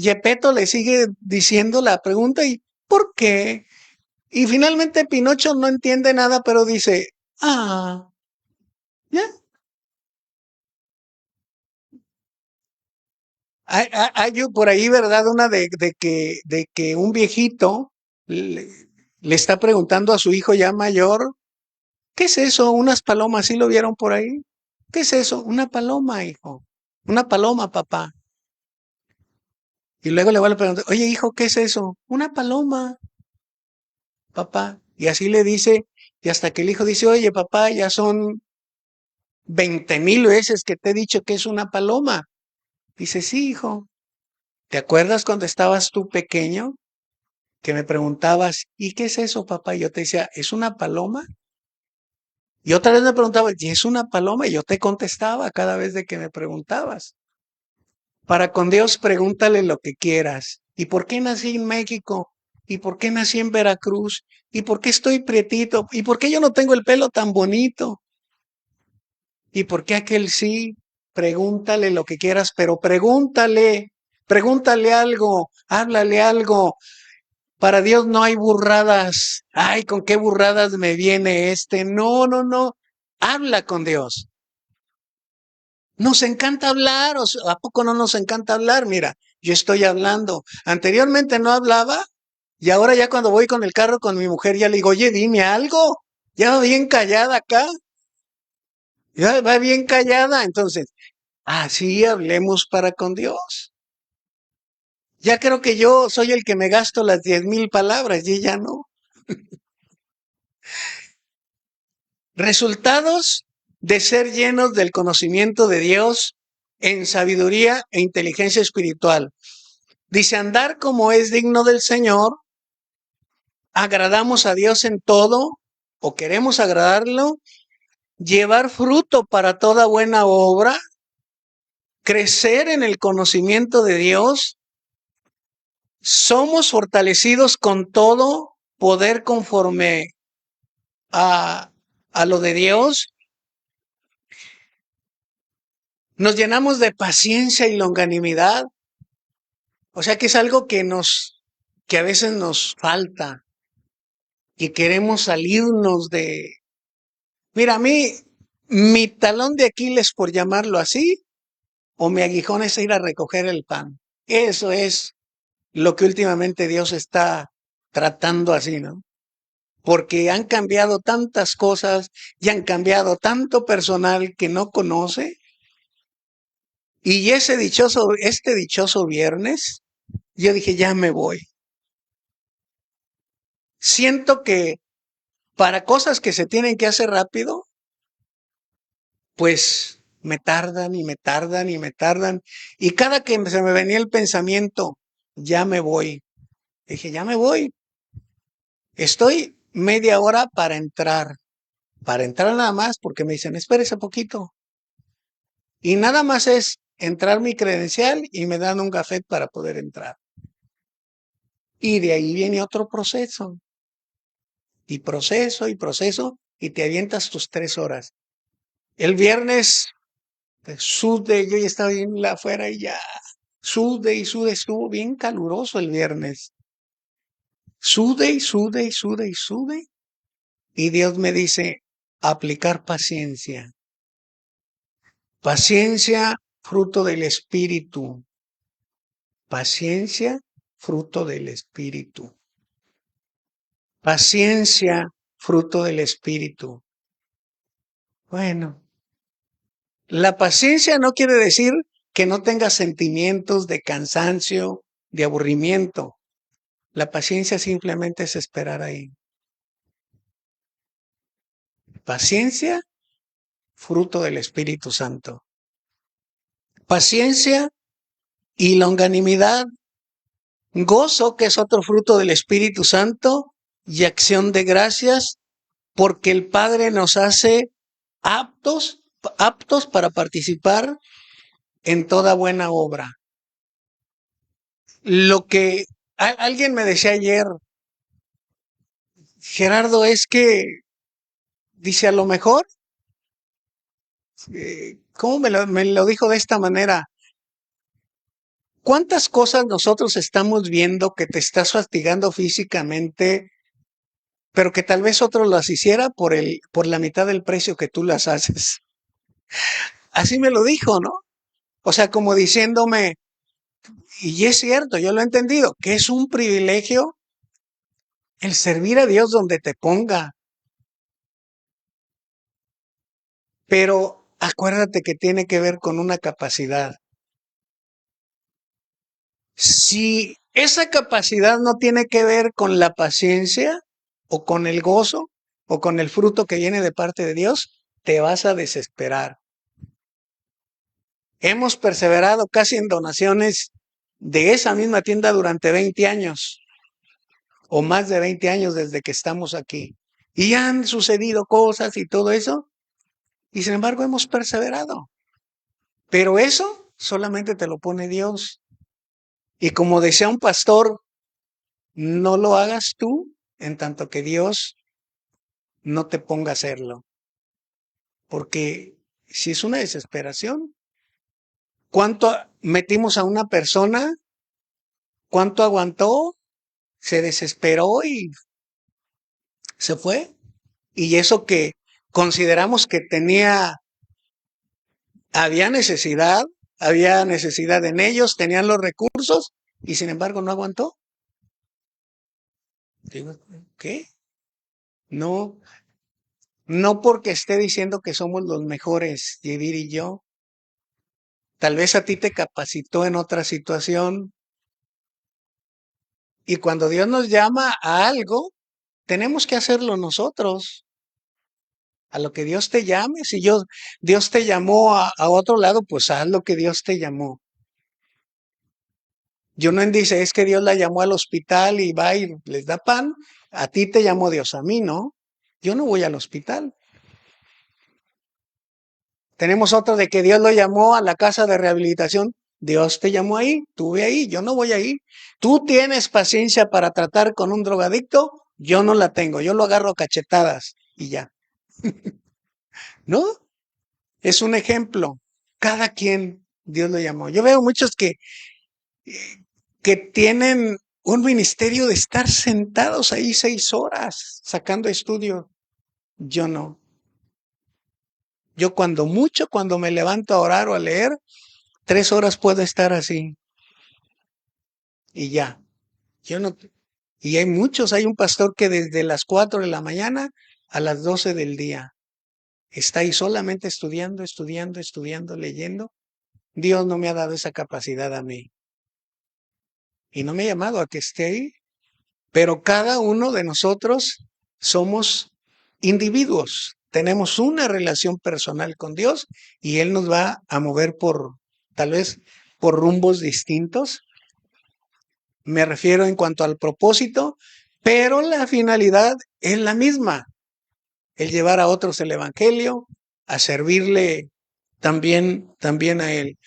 Gepetto le sigue diciendo la pregunta y ¿por qué? Y finalmente Pinocho no entiende nada, pero dice, ah, ya. Hay por ahí, ¿verdad? Una de que un viejito le, le está preguntando a su hijo ya mayor, ¿qué es eso? Unas palomas, ¿sí lo vieron por ahí? ¿Qué es eso? Una paloma, hijo. Una paloma, papá. Y luego le va a preguntar, oye, hijo, ¿qué es eso? Una paloma, papá. Y así le dice, y hasta que el hijo dice, oye, papá, ya son 20,000 veces que te he dicho que es una paloma. Dice, sí, hijo. ¿Te acuerdas cuando estabas tú pequeño que me preguntabas, ¿y qué es eso, papá? Y yo te decía, ¿es una paloma? Y otra vez me preguntaba, ¿y es una paloma? Y yo te contestaba cada vez de que me preguntabas. Para con Dios, pregúntale lo que quieras. ¿Y por qué nací en México? ¿Y por qué nací en Veracruz? ¿Y por qué estoy prietito? ¿Y por qué yo no tengo el pelo tan bonito? ¿Y por qué aquel sí? Pregúntale lo que quieras, pero pregúntale algo, háblale algo. Para Dios no hay burradas. Ay, ¿con qué burradas me viene este? No, no, no. Habla con Dios. Nos encanta hablar, ¿a poco no nos encanta hablar? Mira, yo estoy hablando. Anteriormente no hablaba y ahora ya cuando voy con el carro con mi mujer ya le digo, oye, dime algo. Ya va bien callada acá, ya va bien callada. Entonces, así hablemos para con Dios. Ya creo que yo soy el que me gasto las 10,000 palabras y ella no. Resultados de ser llenos del conocimiento de Dios en sabiduría e inteligencia espiritual. Dice, andar como es digno del Señor, agradamos a Dios en todo o queremos agradarlo, llevar fruto para toda buena obra, crecer en el conocimiento de Dios, somos fortalecidos con todo poder conforme a, a lo de Dios, nos llenamos de paciencia y longanimidad, o sea que es algo que a veces nos falta, que queremos salirnos de. Mira, a mí, mi talón de Aquiles, por llamarlo así, o mi aguijón es ir a recoger el pan. Eso es lo que últimamente Dios está tratando así, ¿no? Porque han cambiado tantas cosas y han cambiado tanto personal que no conoce. Y este dichoso viernes, yo dije, ya me voy. Siento que para cosas que se tienen que hacer rápido, pues me tardan y me tardan y me tardan. Y cada que se me venía el pensamiento, ya me voy. Dije, ya me voy. Estoy media hora para entrar. Para entrar nada más, porque me dicen, espérese poquito. Y nada más es entrar mi credencial y me dan un gafet para poder entrar. Y de ahí viene otro proceso. Y proceso, y te avientas tus 3 horas. El viernes, sude, yo ya estaba bien afuera y ya, sude y sude, estuvo bien caluroso el viernes. Sude y sude y sude y sude. Y Dios me dice, aplicar paciencia. Paciencia, fruto del Espíritu. Paciencia, fruto del Espíritu. Paciencia, fruto del Espíritu. Bueno, la paciencia no quiere decir que no tengas sentimientos de cansancio, de aburrimiento. La paciencia simplemente es esperar ahí. Paciencia, fruto del Espíritu Santo. Paciencia y longanimidad. Gozo, que es otro fruto del Espíritu Santo, y acción de gracias, porque el Padre nos hace aptos para participar en toda buena obra. Lo que alguien me decía ayer, Gerardo, es que, dice, a lo mejor, ¿cómo me lo dijo de esta manera? ¿Cuántas cosas nosotros estamos viendo que te estás fastigando físicamente, pero que tal vez otro las hiciera por la mitad del precio que tú las haces? Así me lo dijo, ¿no? O sea, como diciéndome, y es cierto, yo lo he entendido, que es un privilegio el servir a Dios donde te ponga. Pero acuérdate que tiene que ver con una capacidad. Si esa capacidad no tiene que ver con la paciencia o con el gozo o con el fruto que viene de parte de Dios, te vas a desesperar. Hemos perseverado casi en donaciones de esa misma tienda durante 20 años o más de 20 años desde que estamos aquí. Y han sucedido cosas y todo eso, y sin embargo hemos perseverado. Pero eso solamente te lo pone Dios. Y como decía un pastor, no lo hagas tú en tanto que Dios no te ponga a hacerlo. Porque si es una desesperación, ¿cuánto metimos a una persona? ¿Cuánto aguantó? Se desesperó y se fue. Y eso que consideramos que había necesidad en ellos, tenían los recursos y sin embargo no aguantó. Digo, ¿qué? No, no porque esté diciendo que somos los mejores, Yedir y yo. Tal vez a ti te capacitó en otra situación, Y cuando Dios nos llama a algo, tenemos que hacerlo nosotros. A lo que Dios te llame. Si Dios te llamó a otro lado, pues haz lo que Dios te llamó. Yo no dice, es que Dios la llamó al hospital y va y les da pan. A ti te llamó Dios, a mí no. Yo no voy al hospital. Tenemos otro de que Dios lo llamó a la casa de rehabilitación. Dios te llamó ahí, tú ve ahí, yo no voy ahí. Tú tienes paciencia para tratar con un drogadicto, yo no la tengo, yo lo agarro a cachetadas y ya. ¿No? Es un ejemplo. Cada quien Dios lo llamó. Yo veo muchos que tienen un ministerio de estar sentados ahí 6 horas sacando estudio. Yo no. Yo cuando me levanto a orar o a leer, 3 horas puedo estar así y ya. Yo no. Y hay un pastor que desde las 4 de la mañana a las 12 del día está ahí solamente estudiando, estudiando, estudiando, leyendo. Dios no me ha dado esa capacidad a mí. Y no me ha llamado a que esté ahí. Pero cada uno de nosotros somos individuos. Tenemos una relación personal con Dios y Él nos va a mover tal vez, por rumbos distintos. Me refiero en cuanto al propósito, pero la finalidad es la misma, el llevar a otros el evangelio, a servirle también a Él.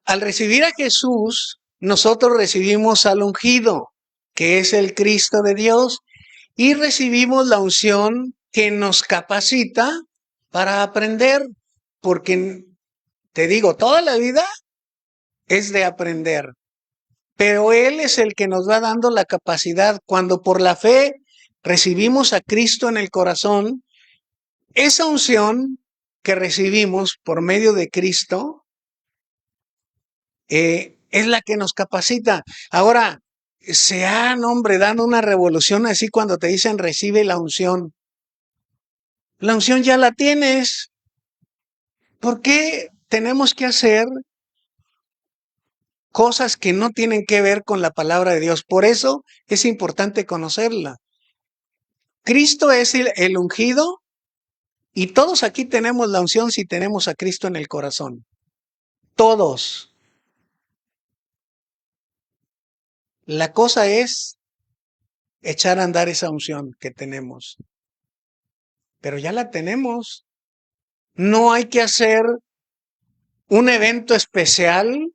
Al recibir a Jesús, nosotros recibimos al ungido, que es el Cristo de Dios, y recibimos la unción que nos capacita para aprender, porque te digo, toda la vida es de aprender, pero Él es el que nos va dando la capacidad. Cuando por la fe recibimos a Cristo en el corazón, esa unción que recibimos por medio de Cristo es la que nos capacita. Ahora, se han, hombre, dando una revolución así cuando te dicen recibe la unción. La unción ya la tienes. ¿Por qué tenemos que hacer cosas que no tienen que ver con la palabra de Dios? Por eso es importante conocerla. Cristo es el ungido y todos aquí tenemos la unción si tenemos a Cristo en el corazón. Todos. La cosa es echar a andar esa unción que tenemos. Pero ya la tenemos. No hay que hacer un evento especial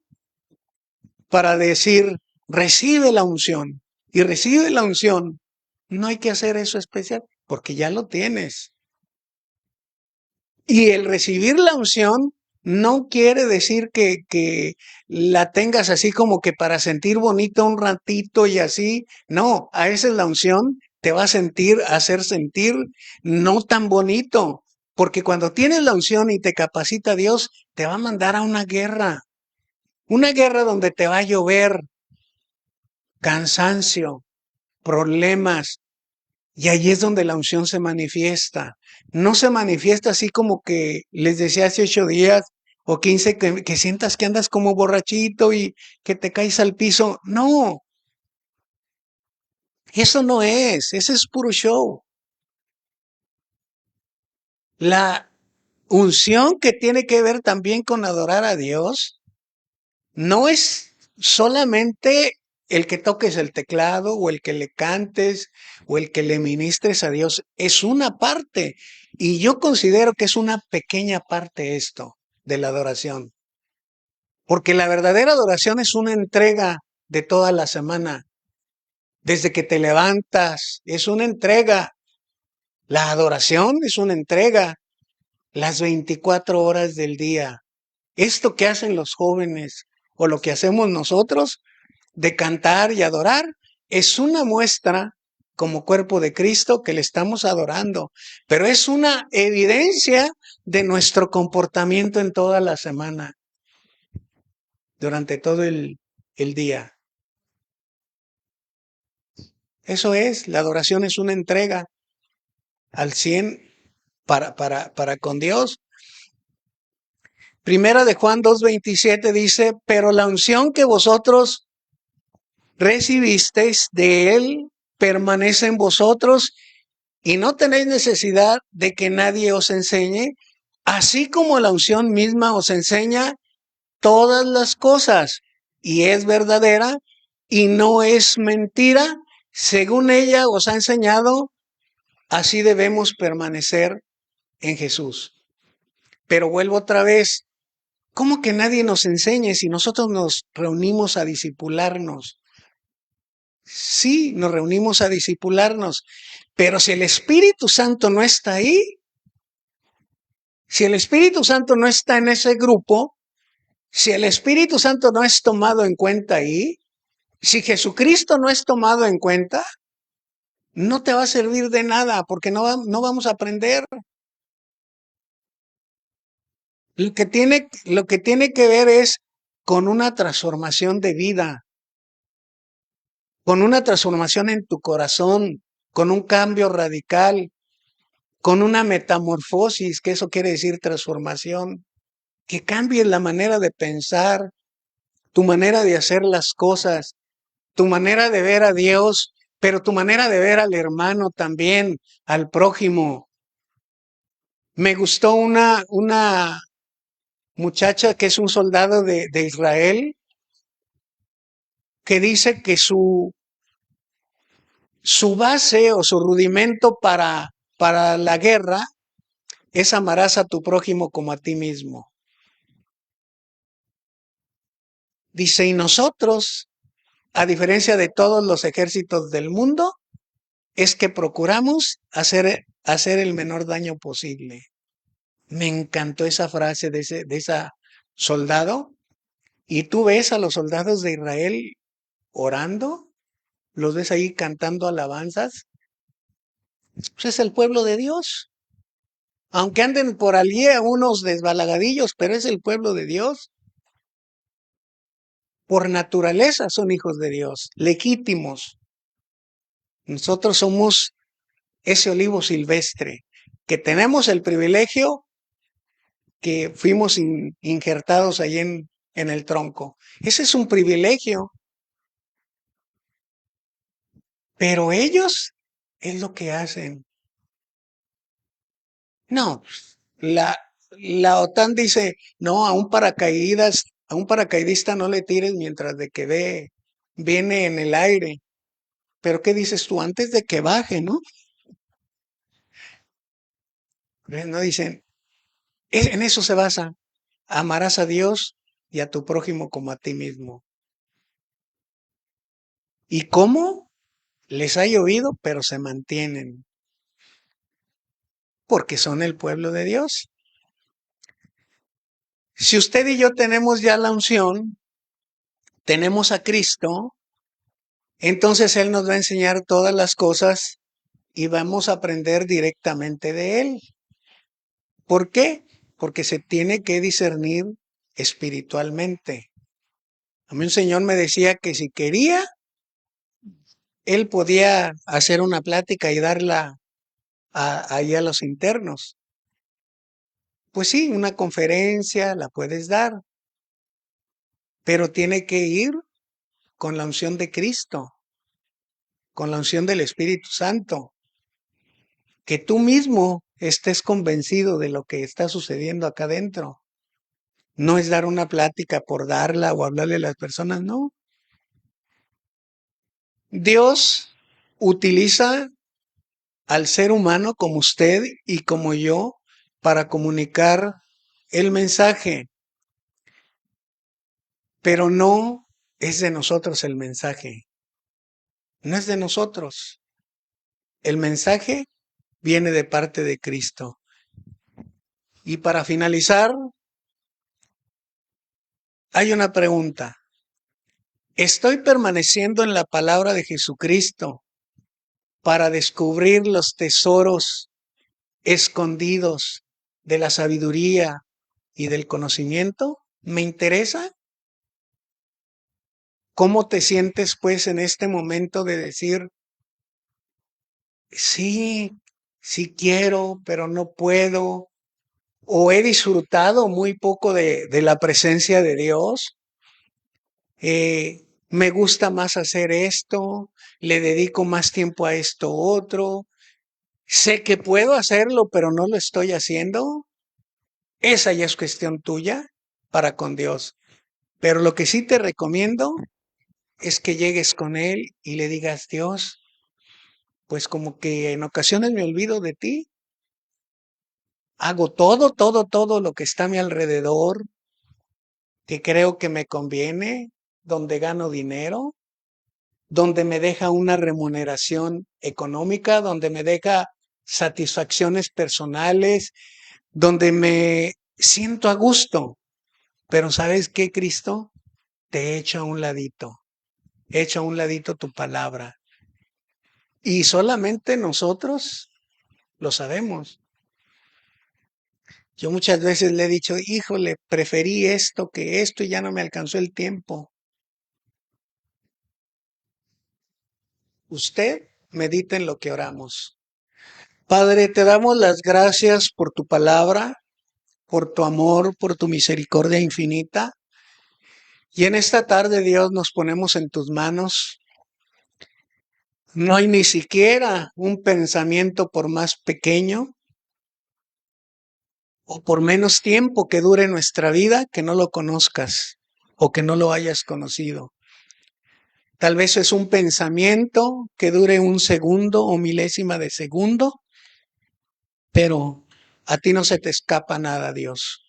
para decir, recibe la unción y recibe la unción. No hay que hacer eso especial porque ya lo tienes. Y el recibir la unción no quiere decir que la tengas así como que para sentir bonito un ratito y así. No, a veces la unción te va a hacer sentir no tan bonito. Porque cuando tienes la unción y te capacita Dios, te va a mandar a una guerra. Una guerra donde te va a llover cansancio, problemas. Y allí es donde la unción se manifiesta. No se manifiesta así como que les decía hace 8 días o 15 que sientas que andas como borrachito y que te caes al piso. No, eso no es. Ese es puro show. La unción que tiene que ver también con adorar a Dios no es solamente el que toques el teclado o el que le cantes o el que le ministres a Dios, es una parte. Y yo considero que es una pequeña parte esto de la adoración. Porque la verdadera adoración es una entrega de toda la semana. Desde que te levantas, es una entrega. La adoración es una entrega. Las 24 horas del día. Esto que hacen los jóvenes o lo que hacemos nosotros de cantar y adorar es una muestra como cuerpo de Cristo que le estamos adorando, pero es una evidencia de nuestro comportamiento en toda la semana, durante todo el día. Eso es, la adoración es una entrega al 100 para con Dios. Primera de Juan 2:27 dice, pero la unción que vosotros recibisteis de él permanece en vosotros y no tenéis necesidad de que nadie os enseñe, así como la unción misma os enseña todas las cosas y es verdadera y no es mentira. Según ella os ha enseñado, así debemos permanecer en Jesús. Pero vuelvo otra vez, ¿cómo que nadie nos enseñe si nosotros nos reunimos a discipularnos? Sí, nos reunimos a discipularnos, pero si el Espíritu Santo no está ahí, si el Espíritu Santo no está en ese grupo, si el Espíritu Santo no es tomado en cuenta ahí, si Jesucristo no es tomado en cuenta, no te va a servir de nada porque no vamos a aprender. Lo que tiene que ver es con una transformación de vida, con una transformación en tu corazón, con un cambio radical, con una metamorfosis, que eso quiere decir transformación, que cambies la manera de pensar, tu manera de hacer las cosas, tu manera de ver a Dios, pero tu manera de ver al hermano también, al prójimo. Me gustó una muchacha que es un soldado de Israel, que dice que su base o su rudimento para la guerra es amarás a tu prójimo como a ti mismo. Dice, y nosotros, a diferencia de todos los ejércitos del mundo, es que procuramos hacer el menor daño posible. Me encantó esa frase de esa soldado. Y tú ves a los soldados de Israel orando, los ves ahí cantando alabanzas. Pues es el pueblo de Dios. Aunque anden por allí a unos desbalagadillos, pero es el pueblo de Dios. Por naturaleza son hijos de Dios, legítimos. Nosotros somos ese olivo silvestre, que tenemos el privilegio que fuimos injertados ahí en el tronco. Ese es un privilegio, pero ellos es lo que hacen. No, la OTAN dice, no, a un paracaidista no le tires mientras de que viene en el aire. Pero ¿qué dices tú? Antes de que baje, ¿no? No dicen, en eso se basa. Amarás a Dios y a tu prójimo como a ti mismo. ¿Y cómo? Les ha llovido, pero se mantienen, porque son el pueblo de Dios. Si usted y yo tenemos ya la unción, tenemos a Cristo, entonces Él nos va a enseñar todas las cosas y vamos a aprender directamente de Él. ¿Por qué? Porque se tiene que discernir espiritualmente. A mí un señor me decía que si quería, él podía hacer una plática y darla ahí a los internos. Pues sí, una conferencia la puedes dar, pero tiene que ir con la unción de Cristo, con la unción del Espíritu Santo, que tú mismo estés convencido de lo que está sucediendo acá adentro. No es dar una plática por darla o hablarle a las personas, no. Dios utiliza al ser humano como usted y como yo para comunicar el mensaje, pero no es de nosotros el mensaje, no es de nosotros. El mensaje viene de parte de Cristo. Y para finalizar, hay una pregunta. ¿Estoy permaneciendo en la palabra de Jesucristo para descubrir los tesoros escondidos de la sabiduría y del conocimiento? ¿Me interesa? ¿Cómo te sientes pues en este momento de decir, sí, sí quiero, pero no puedo? ¿O he disfrutado muy poco de la presencia de Dios? me gusta más hacer esto, le dedico más tiempo a esto otro, sé que puedo hacerlo, pero no lo estoy haciendo. Esa ya es cuestión tuya para con Dios. Pero lo que sí te recomiendo es que llegues con Él y le digas, Dios, pues como que en ocasiones me olvido de ti, hago todo lo que está a mi alrededor, que creo que me conviene, donde gano dinero, donde me deja una remuneración económica, donde me deja satisfacciones personales, donde me siento a gusto. Pero ¿sabes qué, Cristo? Te echo a un ladito, echo a un ladito tu palabra. Y solamente nosotros lo sabemos. Yo muchas veces le he dicho, híjole, preferí esto que esto y ya no me alcanzó el tiempo. Usted medita en lo que oramos. Padre, te damos las gracias por tu palabra, por tu amor, por tu misericordia infinita. Y en esta tarde, Dios, nos ponemos en tus manos. No hay ni siquiera un pensamiento por más pequeño o por menos tiempo que dure nuestra vida que no lo conozcas o que no lo hayas conocido. Tal vez es un pensamiento que dure un segundo o milésima de segundo, pero a ti no se te escapa nada, Dios.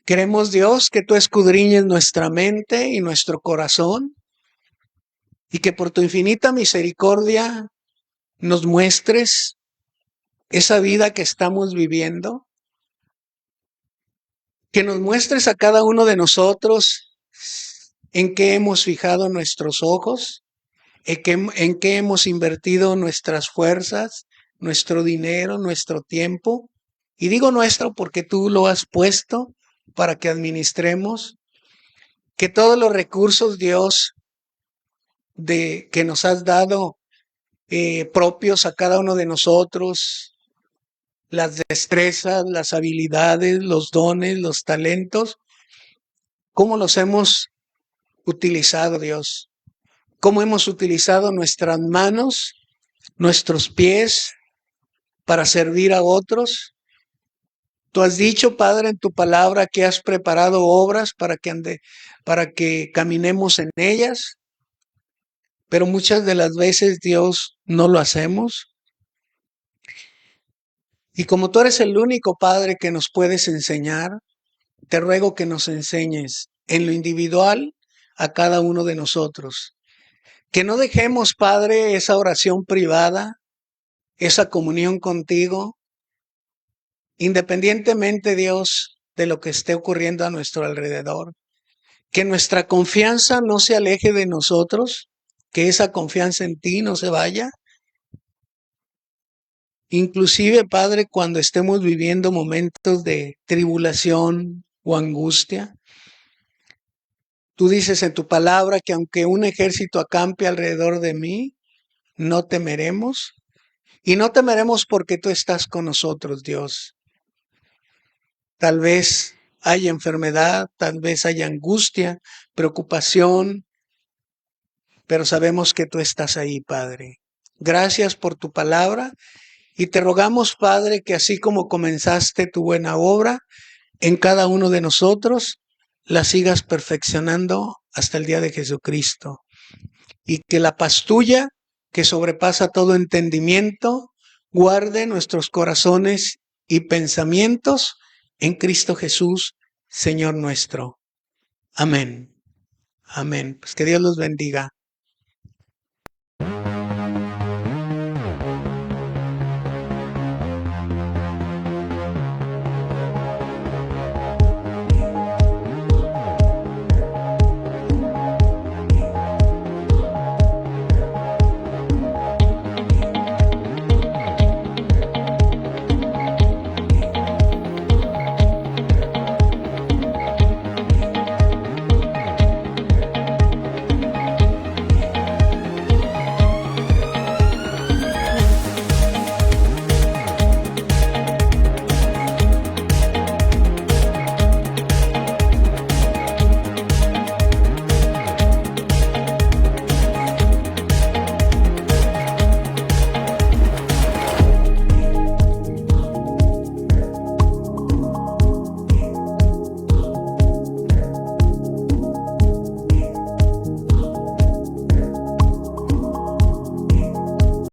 Queremos, Dios, que tú escudriñes nuestra mente y nuestro corazón y que por tu infinita misericordia nos muestres esa vida que estamos viviendo, que nos muestres a cada uno de nosotros en qué hemos fijado nuestros ojos, en qué hemos invertido nuestras fuerzas, nuestro dinero, nuestro tiempo. Y digo nuestro porque tú lo has puesto para que administremos, que todos los recursos, Dios, que nos has dado propios a cada uno de nosotros, las destrezas, las habilidades, los dones, los talentos, cómo los hemos utilizado, Dios, cómo hemos utilizado nuestras manos, nuestros pies para servir a otros. Tú has dicho, Padre, en tu palabra que has preparado obras para que caminemos en ellas, pero muchas de las veces, Dios, no lo hacemos. Y como tú eres el único Padre que nos puedes enseñar, te ruego que nos enseñes en lo individual a cada uno de nosotros. Que no dejemos, Padre, esa oración privada, esa comunión contigo, independientemente, Dios, de lo que esté ocurriendo a nuestro alrededor. Que nuestra confianza no se aleje de nosotros, que esa confianza en ti no se vaya. Inclusive, Padre, cuando estemos viviendo momentos de tribulación o angustia, tú dices en tu palabra que aunque un ejército acampe alrededor de mí, no temeremos. Y no temeremos porque tú estás con nosotros, Dios. Tal vez haya enfermedad, tal vez haya angustia, preocupación, pero sabemos que tú estás ahí, Padre. Gracias por tu palabra y te rogamos, Padre, que así como comenzaste tu buena obra en cada uno de nosotros, la sigas perfeccionando hasta el día de Jesucristo. Y que la paz tuya, que sobrepasa todo entendimiento, guarde nuestros corazones y pensamientos en Cristo Jesús, Señor nuestro. Amén. Amén. Pues que Dios los bendiga.